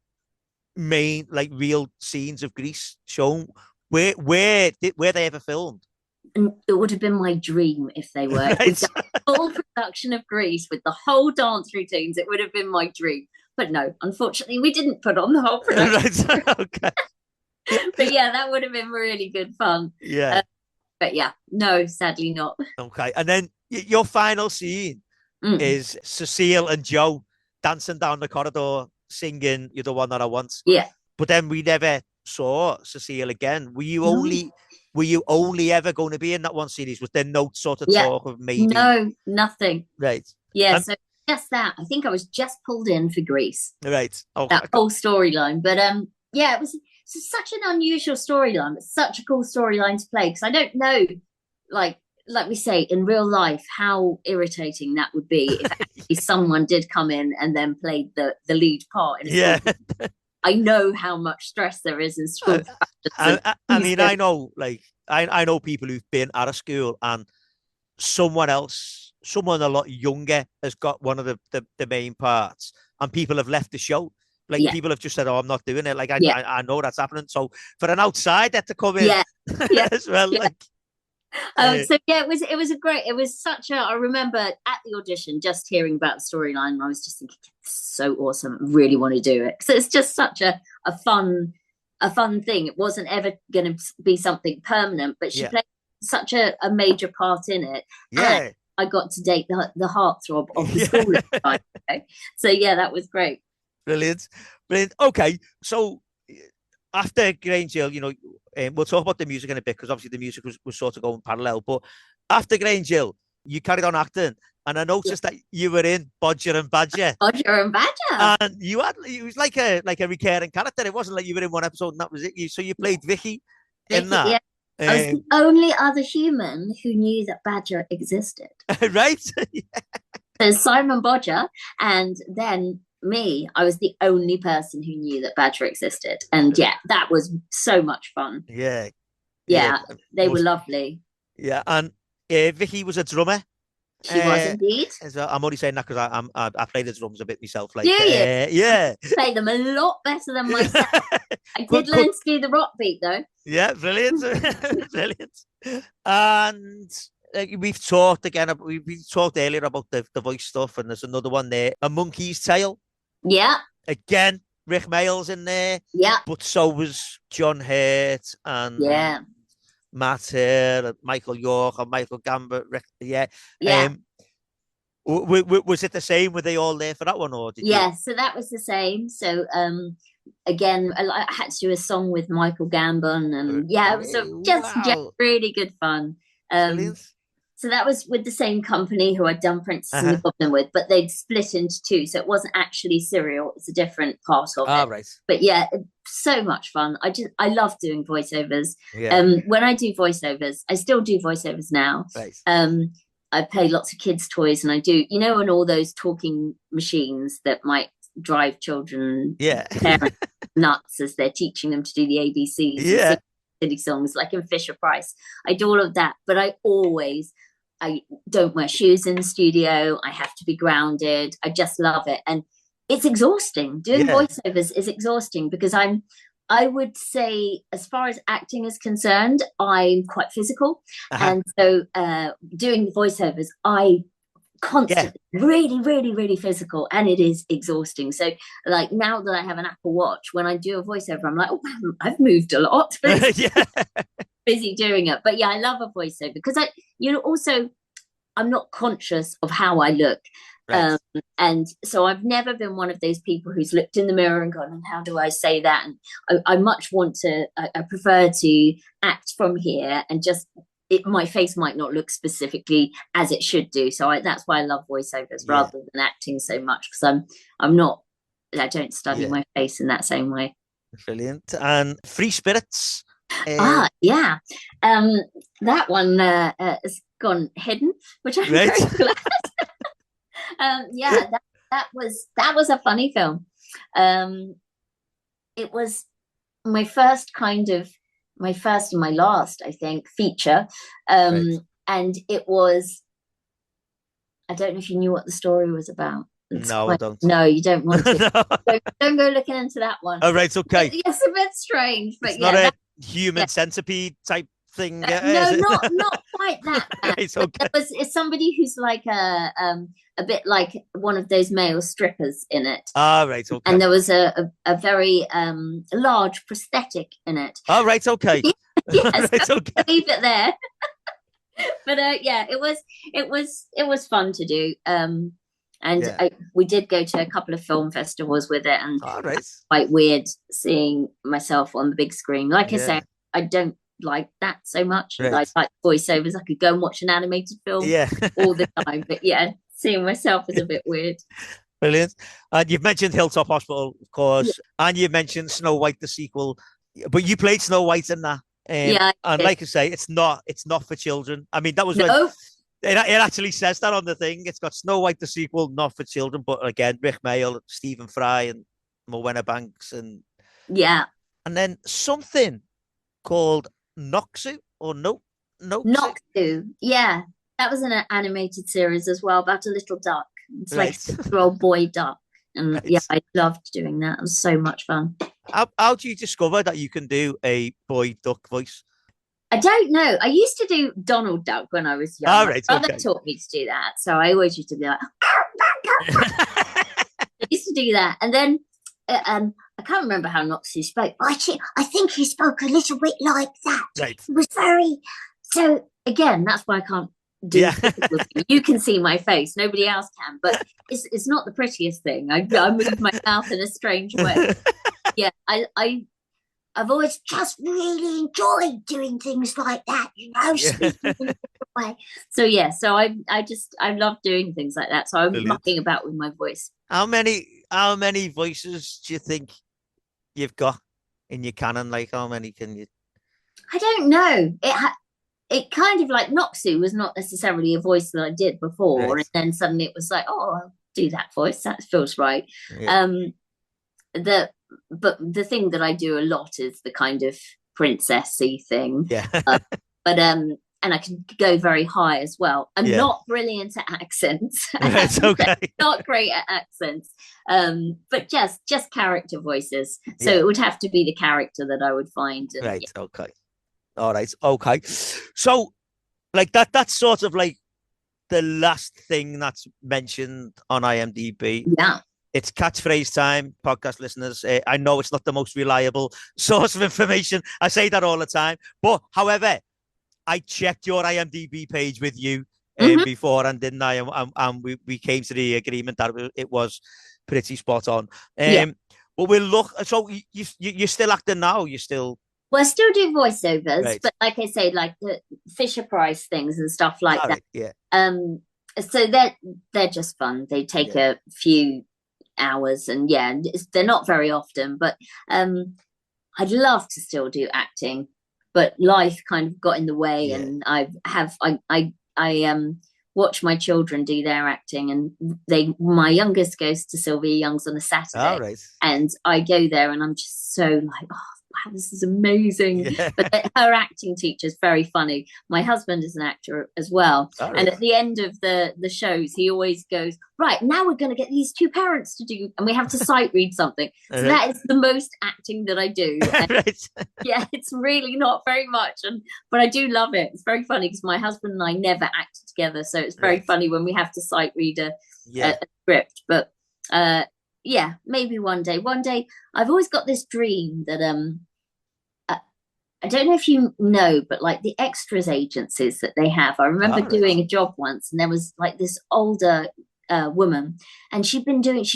main, like, real scenes of Grease shown. Where they ever filmed? And it would have been my dream if they were. Right. The full production of Grease with the whole dance routines, it would have been my dream. But no, unfortunately, we didn't put on the whole production. Right. Okay. But yeah, that would have been really good fun. Yeah. But yeah, no, sadly not. Okay. And then your final scene is Cecile and Joe dancing down the corridor singing You're the One That I Want. Yeah. But then we never saw Cecile again. Were you only ever going to be in that one series? Was there no sort of talk of maybe? No, nothing. Right. Yeah, so just that. I think I was just pulled in for Grease. Right. Okay. That whole storyline. But yeah, it was such an unusual storyline, but such a cool storyline to play, because I don't know, like we say, in real life, how irritating that would be if actually someone did come in and then played the lead part in a school. I know how much stress there is in school. I mean, I know, like, I know people who've been at a school and someone a lot younger has got one of the main parts, and people have left the show. Like, people have just said, "Oh, I'm not doing it." Like, I know that's happening. So for an outsider to come in as well, like. So yeah, it was such a, I remember at the audition just hearing about the storyline, and I was just thinking, this is so awesome, I really want to do it. So it's just such a fun thing. It wasn't ever going to be something permanent, but she played such a major part in it. And I got to date the heartthrob of the school at the time. Okay? So yeah, that was great. Brilliant. Okay, so after Grange Hill, you know, we'll talk about the music in a bit, because obviously the music was sort of going parallel. But after Grange Hill, you carried on acting, and I noticed that you were in Bodger and Badger. Bodger and Badger, and it was like a recurring character. It wasn't like you were in one episode and that was it. So you played Vicky in that. Yeah. I was the only other human who knew that Badger existed. Right. So Simon Bodger, and then me, I was the only person who knew that Badger existed. And yeah, that was so much fun. Yeah, they were lovely. Yeah, and Vicky was a drummer. She was indeed. I'm only saying that because I play the drums a bit myself. Like, do you? Yeah, play them a lot better than myself. I did learn to do the rock beat though. Yeah, brilliant. Brilliant. And we've talked earlier about the voice stuff, and there's another one there, A Monkey's Tale. Yeah. Again, Rick Mayall's in there. Yeah. But so was John Hurt and Matt Hill and Michael York and Michael Gambit. Rick, was it the same? Were they all there for that one, or did you? So that was the same. So again, I had to do a song with Michael Gambon, and it was just really good fun. So that was with the same company who I'd done Princess and the Goblin with, but they'd split into two. So it wasn't actually serial. It's a different part of it. Right. But yeah, so much fun. I love doing voiceovers. When I do voiceovers, I still do voiceovers now. Right. I play lots of kids' toys, and I do, you know, and all those talking machines that might drive children parents nuts as they're teaching them to do the ABCs. Yeah. Silly songs like in Fisher Price. I do all of that, but I don't wear shoes in the studio. I have to be grounded. I just love it. And it's exhausting. Doing voiceovers is exhausting because I would say, as far as acting is concerned, I'm quite physical. And so doing the voiceovers, I constantly really, really, really physical, and it is exhausting. So like now that I have an Apple Watch, when I do a voiceover, I'm like, oh, I've moved a lot. Busy doing it. But yeah, I love a voiceover because I'm not conscious of how I look. Right. And so I've never been one of those people who's looked in the mirror and gone, how do I say that? And I much want to, I prefer to act from here, and just my face might not look specifically as it should do. So that's why I love voiceovers rather than acting so much, because I don't study my face in that same way. Brilliant. And Free Spirits. That one has gone hidden, which I'm very glad. That was a funny film. It was my first and my last, I think, feature. And it was, I don't know if you knew what the story was about. I don't. No, you don't want to. Don't go looking into that one. Oh, right, okay. It's a bit strange, but it's not a human centipede type thing. No, not quite that bad. It's okay. It's somebody who's like a bit like one of those male strippers in it. Right, okay. And there was a very large prosthetic in it. Right, okay. Yes, right, okay. Leave it there. But it was fun to do. We did go to a couple of film festivals with it, and it's quite weird seeing myself on the big screen. Like I say, I don't like that so much. Right. I like voiceovers. I could go and watch an animated film all the time, but seeing myself is a bit weird. Brilliant. And you've mentioned Hilltop Hospital, of course, and you've mentioned Snow White the sequel. But you played Snow White in that. Yeah, and like I say, it's not for children. I mean, that was when it actually says that on the thing. It's got Snow White the sequel, not for children. But again, Rick Mayall, Stephen Fry, and Morwenna Banks, and then something called Noxu or Noxu. Yeah, that was an animated series as well about a little duck. It's like a 6-year-old boy duck. And yeah, I loved doing that. It was so much fun. How do you discover that you can do a boy duck voice? I don't know. I used to do Donald Duck when I was young. My brother taught me to do that. So I always used to be like, I used to do that. And then I can't remember how Noxu spoke. I think he spoke a little bit like that. Right. It was very... So again, that's why I can't do with you. You can see my face. Nobody else can. But it's not the prettiest thing. I move my mouth in a strange way. Yeah, I've always just really enjoyed doing things like that, speaking in a different way. So yeah, so I love doing things like that. So I'm mucking about with my voice. How many voices do you think you've got in your canon? Like, how many can you? I don't know. It kind of like Noxu was not necessarily a voice that I did before, and then suddenly it was like, oh, I'll do that voice. That feels right. Yeah. But the thing that I do a lot is the kind of princessy thing. Yeah. And I can go very high as well. I'm not brilliant at accents. It's okay. Not great at accents. But just character voices. So it would have to be the character that I would find. And, right. Okay. All right. Okay. So like that's sort of like the last thing that's mentioned on IMDb. Yeah. It's catchphrase time, podcast listeners. I know it's not the most reliable source of information. I say that all the time. But however, I checked your IMDb page with you before, and didn't I? And we came to the agreement that it was pretty spot on. But we'll look. So you're still acting now? You're still... Well, I still do voiceovers, but like I say, like the Fisher Price things and stuff like that. Yeah. So they're just fun. They take a few hours, and they're not very often. But I'd love to still do acting, but life kind of got in the way, and I watch my children do their acting, and my youngest goes to Sylvia Young's on a Saturday, and I go there, and I'm just so like, oh wow, this is amazing. But her acting teacher is very funny. My husband is an actor as well, and at the end of the shows he always goes, right, now we're going to get these two parents to do, and we have to sight read something. So that is the most acting that I do. Yeah, it's really not very much, but I do love it. It's very funny because my husband and I never acted together, so it's very funny when we have to sight read a script. But maybe one day. I've always got this dream that I don't know if you know, but like the extras agencies that they have, I remember doing a job once, and there was like this older woman, and she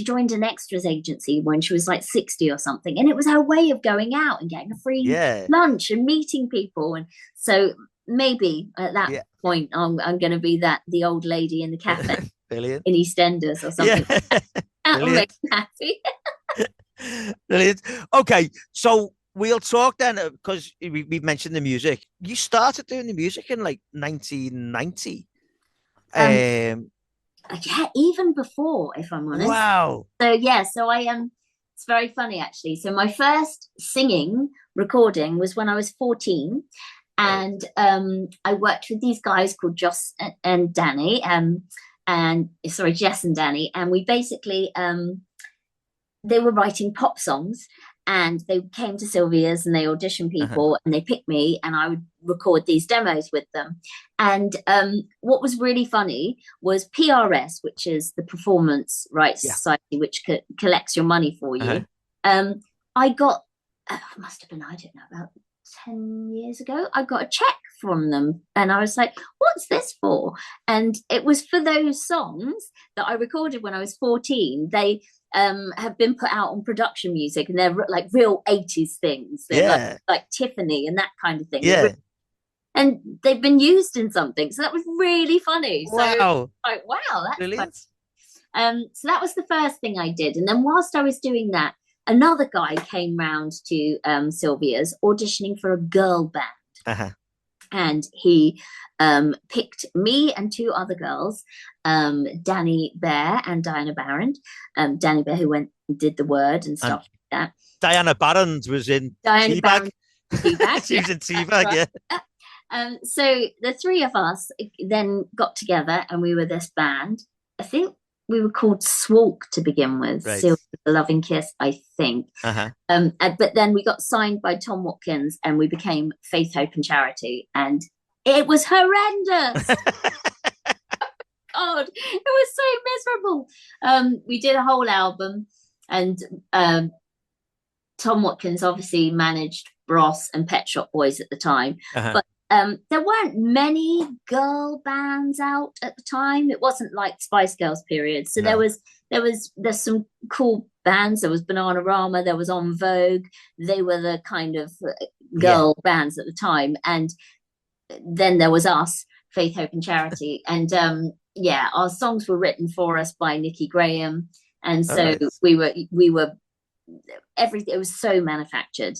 joined an extras agency when she was like 60 or something, and it was her way of going out and getting a free lunch and meeting people. And so maybe at that point I'm going to be the old lady in the cafe in EastEnders or something. That'll make me happy. Brilliant. Okay, so we'll talk then, because we mentioned the music. You started doing the music in like 1990. Even before, if I'm honest. Wow. So I it's very funny actually. So my first singing recording was when I was 14, and I worked with these guys called Jess and Danny, Jess and Danny, and we basically they were writing pop songs, and they came to Sylvia's and they auditioned people, and they picked me, and I would record these demos with them. And what was really funny was PRS, which is the Performance Rights Society, which collects your money for you. I got, must have been, I don't know, about 10 years ago, I got a check from them, and I was like, what's this for? And it was for those songs that I recorded when I was 14. They have been put out on production music, and they're like real 80s things. They're like Tiffany and that kind of thing. And they've been used in something, so that was really funny. Wow. So like, wow, that's brilliant. So that was the first thing I did, and then whilst I was doing that, another guy came round to Sylvia's auditioning for a girl band. And he picked me and two other girls, Danny Bear and Diana Barron. Danny Bear, who went and did the word and stuff like that. Diana Barron was in Teabag. She was in Teabag, yeah. So the three of us then got together and we were this band. I think we were called Swalk to begin with. Right. Sylvia the Loving Kiss, I think. But then we got signed by Tom Watkins and we became Faith, Hope and Charity. And it was horrendous. God, it was so miserable. We did a whole album and Tom Watkins obviously managed Bros and Pet Shop Boys at the time. But there weren't many girl bands out at the time. It wasn't like Spice Girls period. So there's some cool bands. There was Bananarama, there was En Vogue. They were the kind of girl bands at the time. And then there was us, Faith, Hope and Charity. And our songs were written for us by Nikki Graham. And so we were everything. It was so manufactured.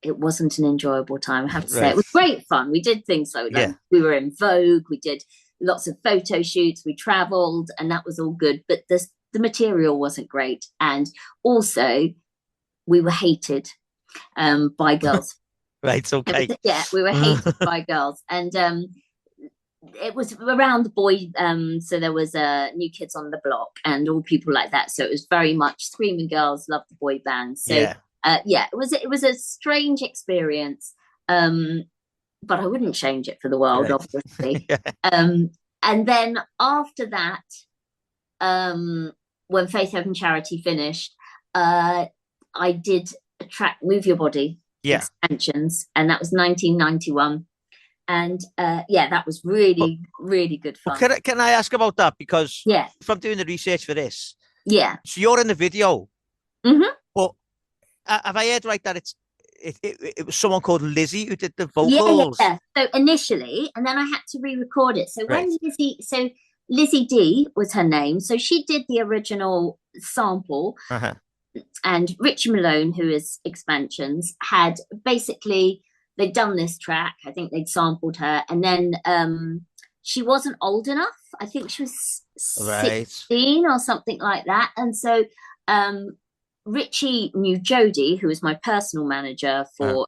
It wasn't an enjoyable time, I have to say. It was great fun. We did things like we were in Vogue, we did lots of photo shoots, we traveled, and that was all good. But the material wasn't great. And also, we were hated by girls. Right, okay. We were hated by girls. And it was around the boy, so there was New Kids on the Block and all people like that. So it was very much screaming girls, loved the boy band. So it was a strange experience, but I wouldn't change it for the world, obviously. And then after that, when Faith, Hope and Charity finished, I did a track, Move Your Body, expansions, and that was 1991. And that was really, really good fun. Well, can I ask about that? Because from doing the research for this, so you're in the video, but have I heard right that it was someone called Lizzie who did the vocals? Yeah. So initially, and then I had to re-record it. So when Lizzie D was her name, so she did the original sample, and Richie Malone, who is Expansions, had basically they'd done this track. I think they'd sampled her, and then she wasn't old enough. I think she was 16 or something like that, and so. Richie knew Jodie, who was my personal manager for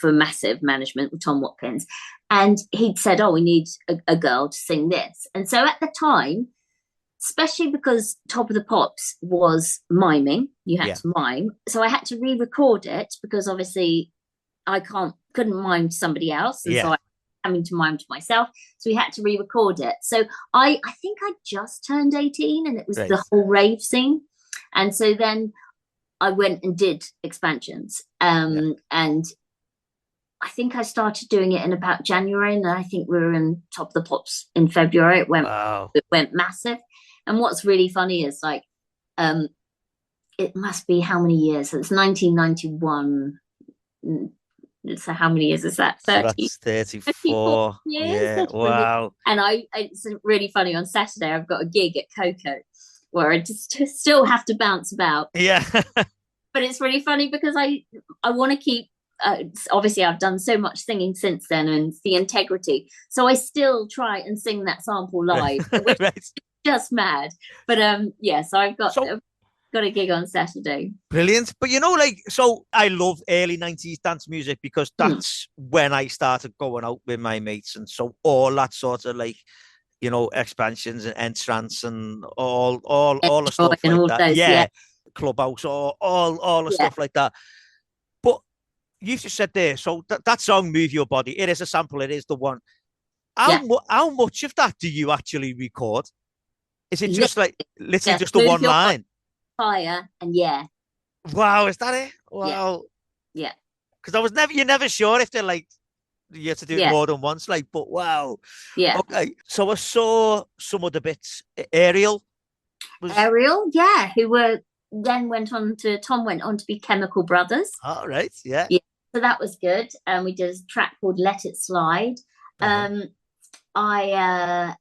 Massive Management with Tom Watkins, and he'd said, "Oh, we need a girl to sing this." And so at the time, especially because Top of the Pops was miming, you had to mime, so I had to re-record it because obviously I couldn't mime to somebody else, and so I was having to mime to myself. So we had to re-record it. So I think I just turned 18, and it was the whole rave scene. And so then I went and did Expansions. And I think I started doing it in about January, and I think we were in Top of the Pops in February. It went massive. And what's really funny is like, it must be how many years? So it's 1991. So how many years is that? 30? So that's 34 years. Yeah, wow. And it's really funny. On Saturday, I've got a gig at Coco where I just still have to bounce about. Yeah. But it's really funny because I want to keep, obviously I've done so much singing since then and the integrity. So I still try and sing that sample live, which is just mad. But so I've got a gig on Saturday. Brilliant. But so I love early 90s dance music because that's when I started going out with my mates. And so all that sort of Expansions and Entrance and all the stuff like that. Those, Clubhouse, or all the stuff like that. But you just said there, so that song, Move Your Body, it is a sample, it is the one. How much of that do you actually record? Is it just literally just the one line? Fire and Wow, is that it? Wow. Yeah. Because you're never sure if they're you have to do it more than once, but wow. Yeah. Okay. So I saw some of the bits. Ariel, who then went on to be Chemical Brothers. All right. Yeah. So that was good. We did a track called Let It Slide. I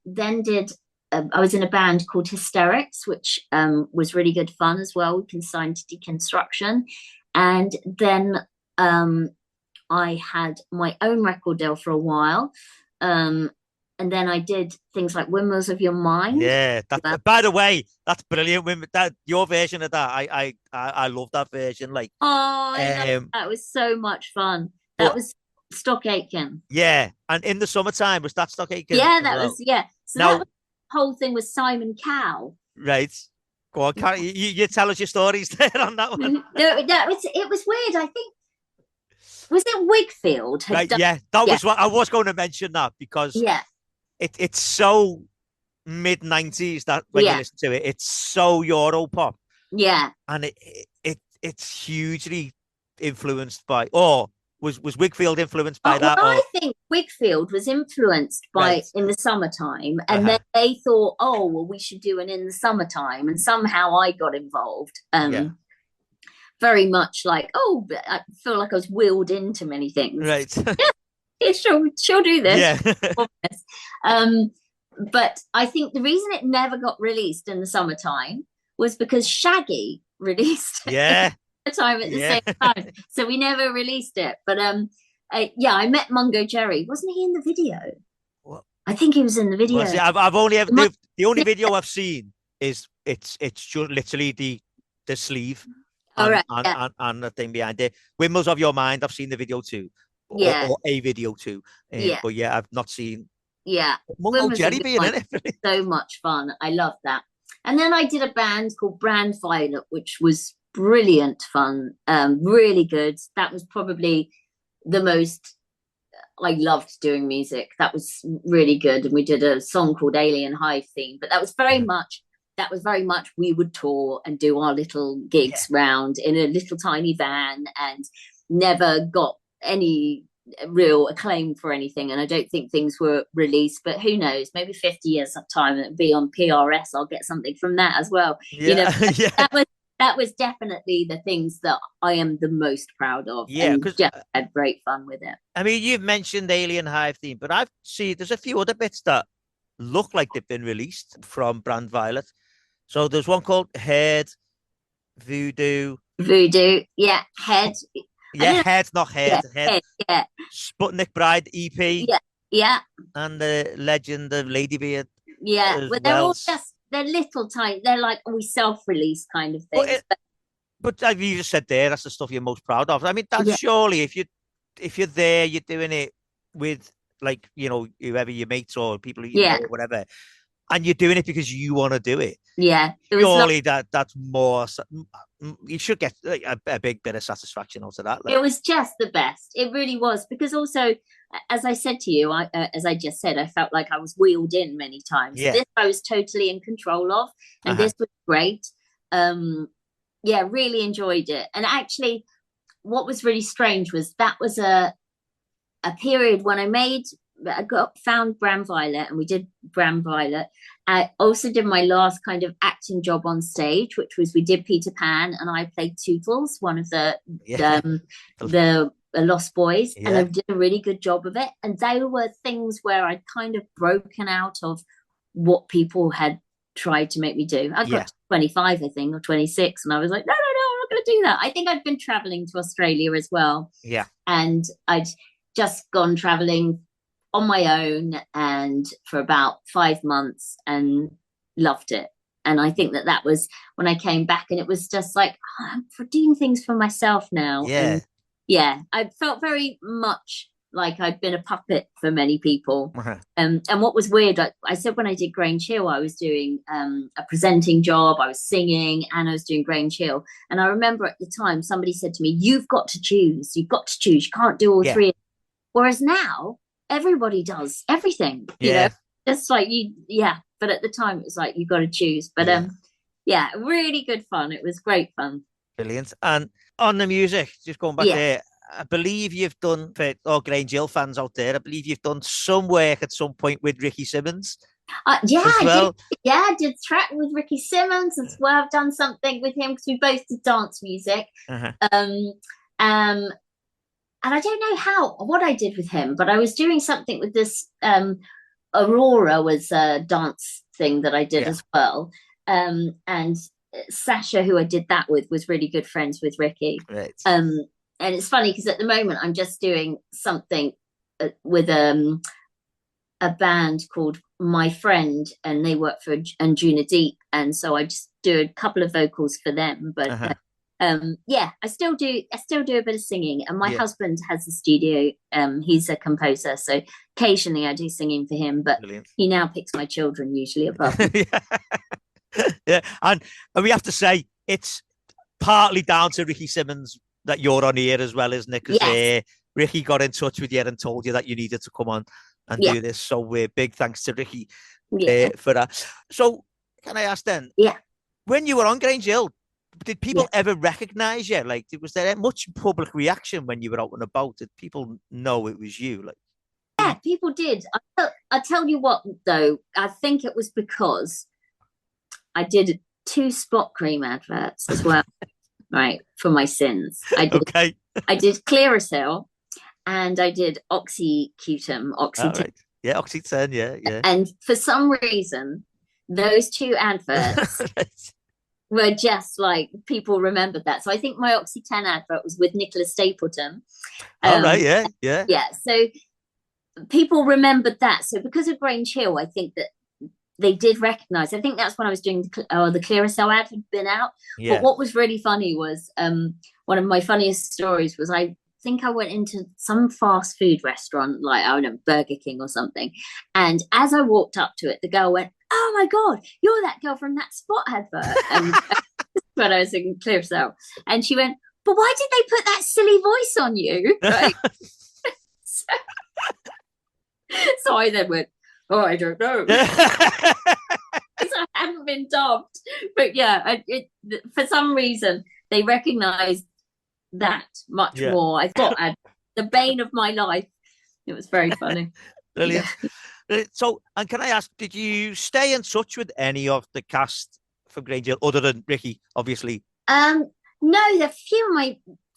then did I was in a band called Hysterics, which was really good fun as well. We consigned to Deconstruction. And then I had my own record deal for a while. And then I did things like Windmills of Your Mind. Yeah. By the way, that's brilliant. That your version of that, I love that version. Like, I love that. It was so much fun. That was Stock Aitken. Yeah, and in the summertime was that Stock Aitken? Yeah, that was So now, that whole thing was Simon Cowell. Right. Go on, you tell us your stories there on that one. No, it was weird. I think was it Wigfield? Right, yeah, that was what I was going to mention, that because it's so mid-90s that when you listen to it, it's so Euro pop. Yeah, and it's hugely influenced by, or was Wigfield influenced by that? I think Wigfield was influenced by In the Summertime, and then they thought, oh well, we should do an In the Summertime, and somehow I got involved. Very much like, I feel like I was wheeled into many things. Right. Yeah, she'll do this. Yeah. But I think the reason it never got released In the Summertime was because Shaggy released it at the same time. So we never released it. But I met Mungo Jerry. Wasn't he in the video? What? I think he was in the video. I've only ever the only video I've seen is it's just literally the sleeve and the thing behind it. Windmills of Your Mind, I've seen the video too. Or a video too. But I've not seen Mungo Jerry being in it. So much fun. I love that. And then I did a band called Brand Violet, which was brilliant fun. Really good. That was probably the most I loved doing music. That was really good. And we did a song called Alien Hive Theme, but that was very much we would tour and do our little gigs round in a little tiny van, and never got any real acclaim for anything. And I don't think things were released, but who knows, maybe 50 years of time it'll be on PRS. I'll get something from that as well. That was definitely the things that I am the most proud of. Because had great fun with it. I mean, you've mentioned Alien Hive Theme, but I've seen there's a few other bits that look like they've been released from Brand Violet. So there's one called Head, Voodoo, Head. Yeah, Head, not Head. Head. Sputnik Bride EP. Yeah. And the Legend of Ladybeard. Yeah, but they're all they're little tiny. They're like self-release kind of things. But like you just said there, that's the stuff you're most proud of. I mean, that's surely if you're there, you're doing it with like whoever your mates or people you know, or whatever, and you're doing it because you want to do it. Yeah, surely that's more. You should get a big bit of satisfaction out of that. It was just the best. It really was, because also, as I said to you, as I just said, I felt like I was wheeled in many times. This I was totally in control of, and this was great. Really enjoyed it. And actually, what was really strange was that was a period when I found Brand Violet, and we did Brand Violet. I also did my last kind of acting job on stage, which was we did Peter Pan, and I played Tootles, one of the Lost Boys, and I did a really good job of it. And they were things where I'd kind of broken out of what people had tried to make me do. I got to 25, I think, or 26, and I was like, no, I'm not going to do that. I think I'd been traveling to Australia as well. Yeah. And I'd just gone traveling on my own and for about 5 months and loved it. And I think that was when I came back, and it was just like, I'm doing things for myself now. And I felt very much like I'd been a puppet for many people. And what was weird, I said when I did Grange Hill, I was doing a presenting job, I was singing, and I was doing Grange Hill. And I remember at the time somebody said to me, you've got to choose, you can't do all three. Whereas now everybody does everything, you know, just like but at the time it was like you got to choose. But really good fun. It was great fun. Brilliant. And on the music, just going back there, I believe you've done, for all Grange Hill fans out there, I believe you've done some work at some point with Ricky Simmons. I did track with Ricky Simmons as well. I've done something with him because we both did dance music. And I don't know what I did with him, but I was doing something with this. Aurora was a dance thing that I did as well. And Sasha, who I did that with, was really good friends with Ricky. Right. And it's funny because at the moment I'm just doing something with a band called My Friend, and they work for Anjuna Deep, and so I just do a couple of vocals for them. But I still do a bit of singing, and my husband has a studio. He's a composer, so occasionally I do singing for him, but he now picks my children usually above me. Yeah, and we have to say it's partly down to Ricky Simmons that you're on here as well, isn't it? Because Ricky got in touch with you and told you that you needed to come on and do this. So big thanks to Ricky for that. So can I ask then? Yeah. When you were on Grange Hill, did people ever recognise you? Like, was there much public reaction when you were out and about? Did people know it was you? Like, yeah, people did. I'll tell you what, though. I think it was because I did 2 spot cream adverts as well, right, for my sins. I did Clearasil and I did Oxycutum, Oxytocin. Right. Yeah, Oxytocin, yeah. And for some reason, those 2 adverts were just like, people remembered that. So I think my Oxy10 advert was with Nicholas Stapleton. Right, yeah. Yeah, so people remembered that. So because of Grange Hill, I think that they did recognise. I think that's when I was doing the Clearasil ad had been out. Yeah. But what was really funny was one of my funniest stories was I think I went into some fast food restaurant, like, I don't know, Burger King or something. And as I walked up to it, the girl went, "Oh my God, you're that girl from that spot advert." And when I was in Clearasil. And she went, "But why did they put that silly voice on you?" Right? So I then went, "Oh, I don't know." I hadn't been dubbed. But yeah, for some reason, they recognised that much more. I thought the bane of my life. It was very funny. Brilliant. So, and can I ask, did you stay in touch with any of the cast for Grange Hill other than Ricky, obviously? No,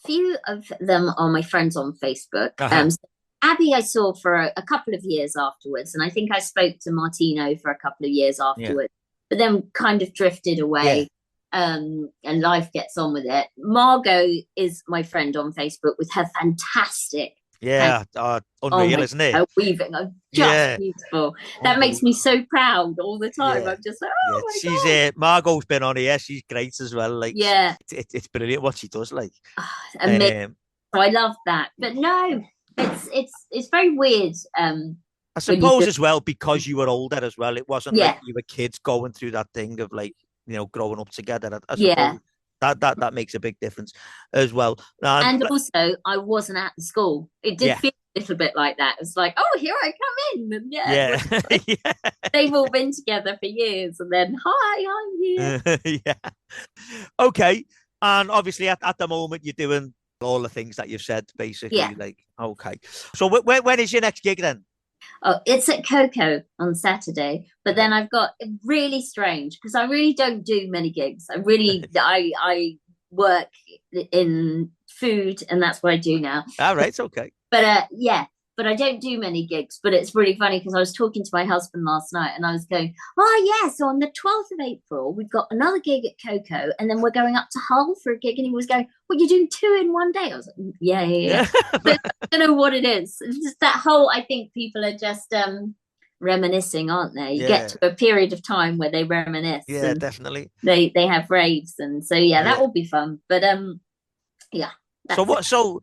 few of them are my friends on Facebook. So Abby I saw for a couple of years afterwards, and I think I spoke to Martino for a couple of years afterwards, but then kind of drifted away. And life gets on with it. Margot is my friend on Facebook with her fantastic unreal, isn't it? Her weaving, just beautiful. That makes me so proud all the time. I'm just like, my God. Margot's been on here. She's great as well. Like, it's brilliant what she does. Like, amazing. So I love that. But no, it's very weird. I suppose as well because you were older as well. It wasn't like you were kids going through that thing of like, you know, growing up together. I suppose that makes a big difference as well. And also, I wasn't at the school. It did feel a little bit like that. It was like, oh, here I come in. And they've all been together for years. And then, hi, I'm here. Okay. And obviously, at the moment, you're doing all the things that you've said, basically. Like, okay. So when is your next gig then? Oh, it's at Coco on Saturday, but then I've got really strange because I really don't do many gigs. I work in food and that's what I do now. All right, okay. But I don't do many gigs. But it's really funny because I was talking to my husband last night and I was going, so on the 12th of April, we've got another gig at Coco and then we're going up to Hull for a gig. And he was going, well, you're doing 2 in one day. I was like, yeah. But I don't know what it is. It's just that whole, I think people are just reminiscing, aren't they? You get to a period of time where they reminisce. Yeah, definitely. They have raves. And so, that will be fun. But, So what, so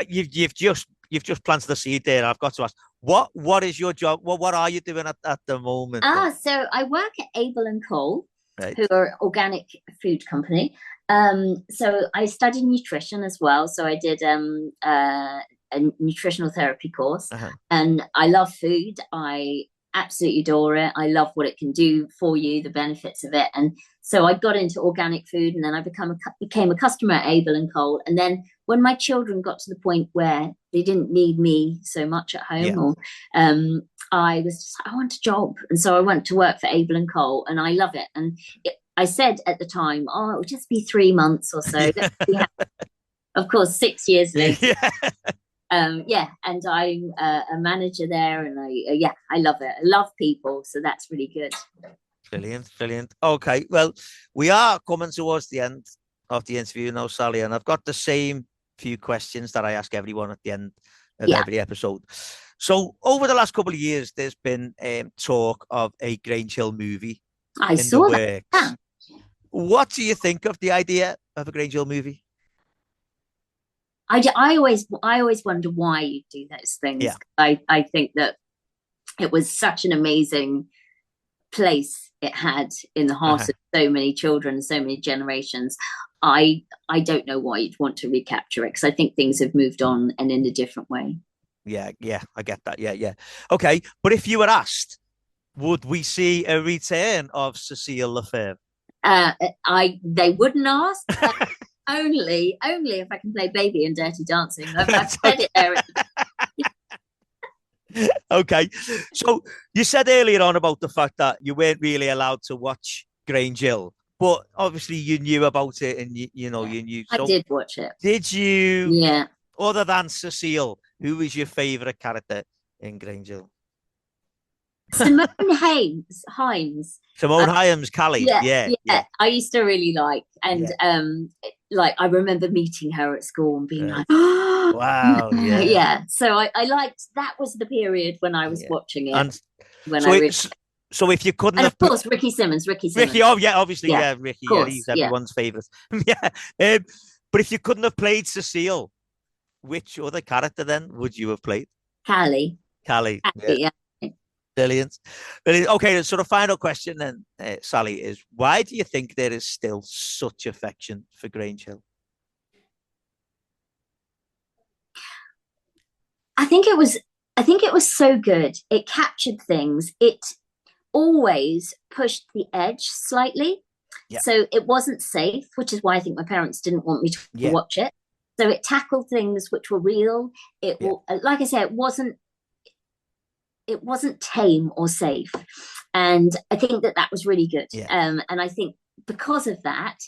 you've just planted the seed there. I've got to ask, what is your job? What are you doing at the moment? So I work at Abel and Cole, who are an organic food company. So I studied nutrition as well. So I did a nutritional therapy course, and I love food. I absolutely adore it. I love what it can do for you, the benefits of it. And so I got into organic food, and then I became a customer at Abel and Cole. And then when my children got to the point where they didn't need me so much at home, I was just like, I want a job. And so I went to work for Abel and Cole, and I love it. And I said at the time, it would just be 3 months or so. Of course, 6 years later. yeah, and I'm a manager there, and I love it. I love people, so that's really good. Brilliant. Okay, well, we are coming towards the end of the interview now, Sally, and I've got the same few questions that I ask everyone at the end of every episode. So over the last couple of years, there's been talk of a Grange Hill movie in the works. Yeah. What do you think of the idea of a Grange Hill movie? I always wonder why you do those things. Yeah. I think that it was such an amazing place it had in the heart of so many children, so many generations. I don't know why you'd want to recapture it, because I think things have moved on and in a different way. Yeah, I get that. Yeah. Okay, but if you were asked, would we see a return of Cecile Lefevre? They wouldn't ask. Only if I can play baby in Dirty Dancing. I've said it there. Okay, so you said earlier on about the fact that you weren't really allowed to watch Grange Hill, but obviously you knew about it, and you knew. So I did watch it. Did you? Yeah. Other than Cecile, who was your favourite character in Grange Hill? Simone Himes. Simone Himes, Callie. Yeah. I used to really like, and like I remember meeting her at school and being like, oh, wow, yeah. So I liked, that was the period when I was watching it. And when so if you couldn't, and of course Ricky Simmons. Ricky, oh yeah, obviously, Ricky, he's everyone's favourite. But if you couldn't have played Cecile, which other character then would you have played? Callie. Yeah. Brilliant. Okay, so the final question then, Sally, is why do you think there is still such affection for Grange Hill? I think it was so good. It captured things. It always pushed the edge slightly. Yeah. So it wasn't safe, which is why I think my parents didn't want me to watch it. So it tackled things which were real. Like I said, it wasn't tame or safe, and I think that was really good. And I think because of that,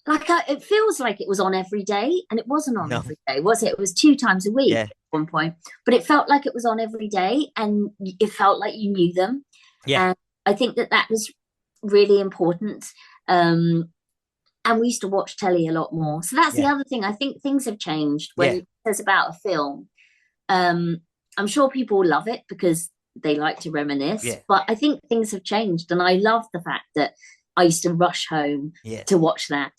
like it feels like it was on every day, and it wasn't on every day, was it? It was 2 times a week at one point, but it felt like it was on every day, and it felt like you knew them. And I think that was really important. And we used to watch telly a lot more, so that's the other thing. I think things have changed when it says about a film. I'm sure people love it because they like to reminisce, but I think things have changed, and I love the fact that I used to rush home to watch that.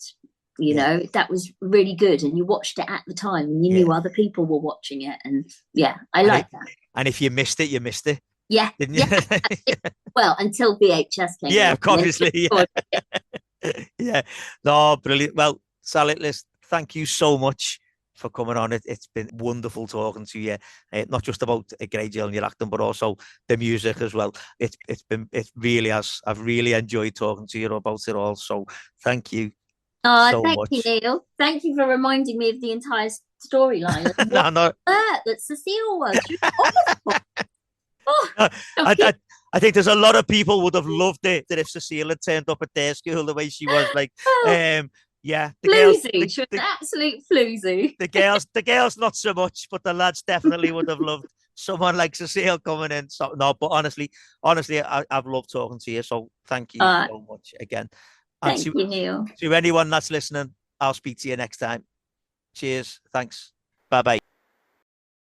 You know, that was really good, and you watched it at the time, and you knew other people were watching it, and I like that. And if you missed it, you missed it. Yeah, didn't you? Well, until VHS came. Yeah, obviously. Yeah. No, brilliant. Well, Sally, thank you so much for coming on. It's been wonderful talking to you, not just about Grange Hill and your acting, but also the music as well. It really has. I've really enjoyed talking to you about it all. So thank you. So thank you, Neil. Thank you for reminding me of the entire storyline. No. That Cecile was. I think there's a lot of people would have loved it that if Cecile had turned up at their school the way she was, like, yeah, floozy. She was an absolute floozy. The girls not so much, but the lads definitely would have loved someone like Cecile coming in. So no, but honestly, I've loved talking to you. So thank you so much again. Thank you, Neil. To anyone that's listening, I'll speak to you next time. Cheers. Thanks. Bye-bye.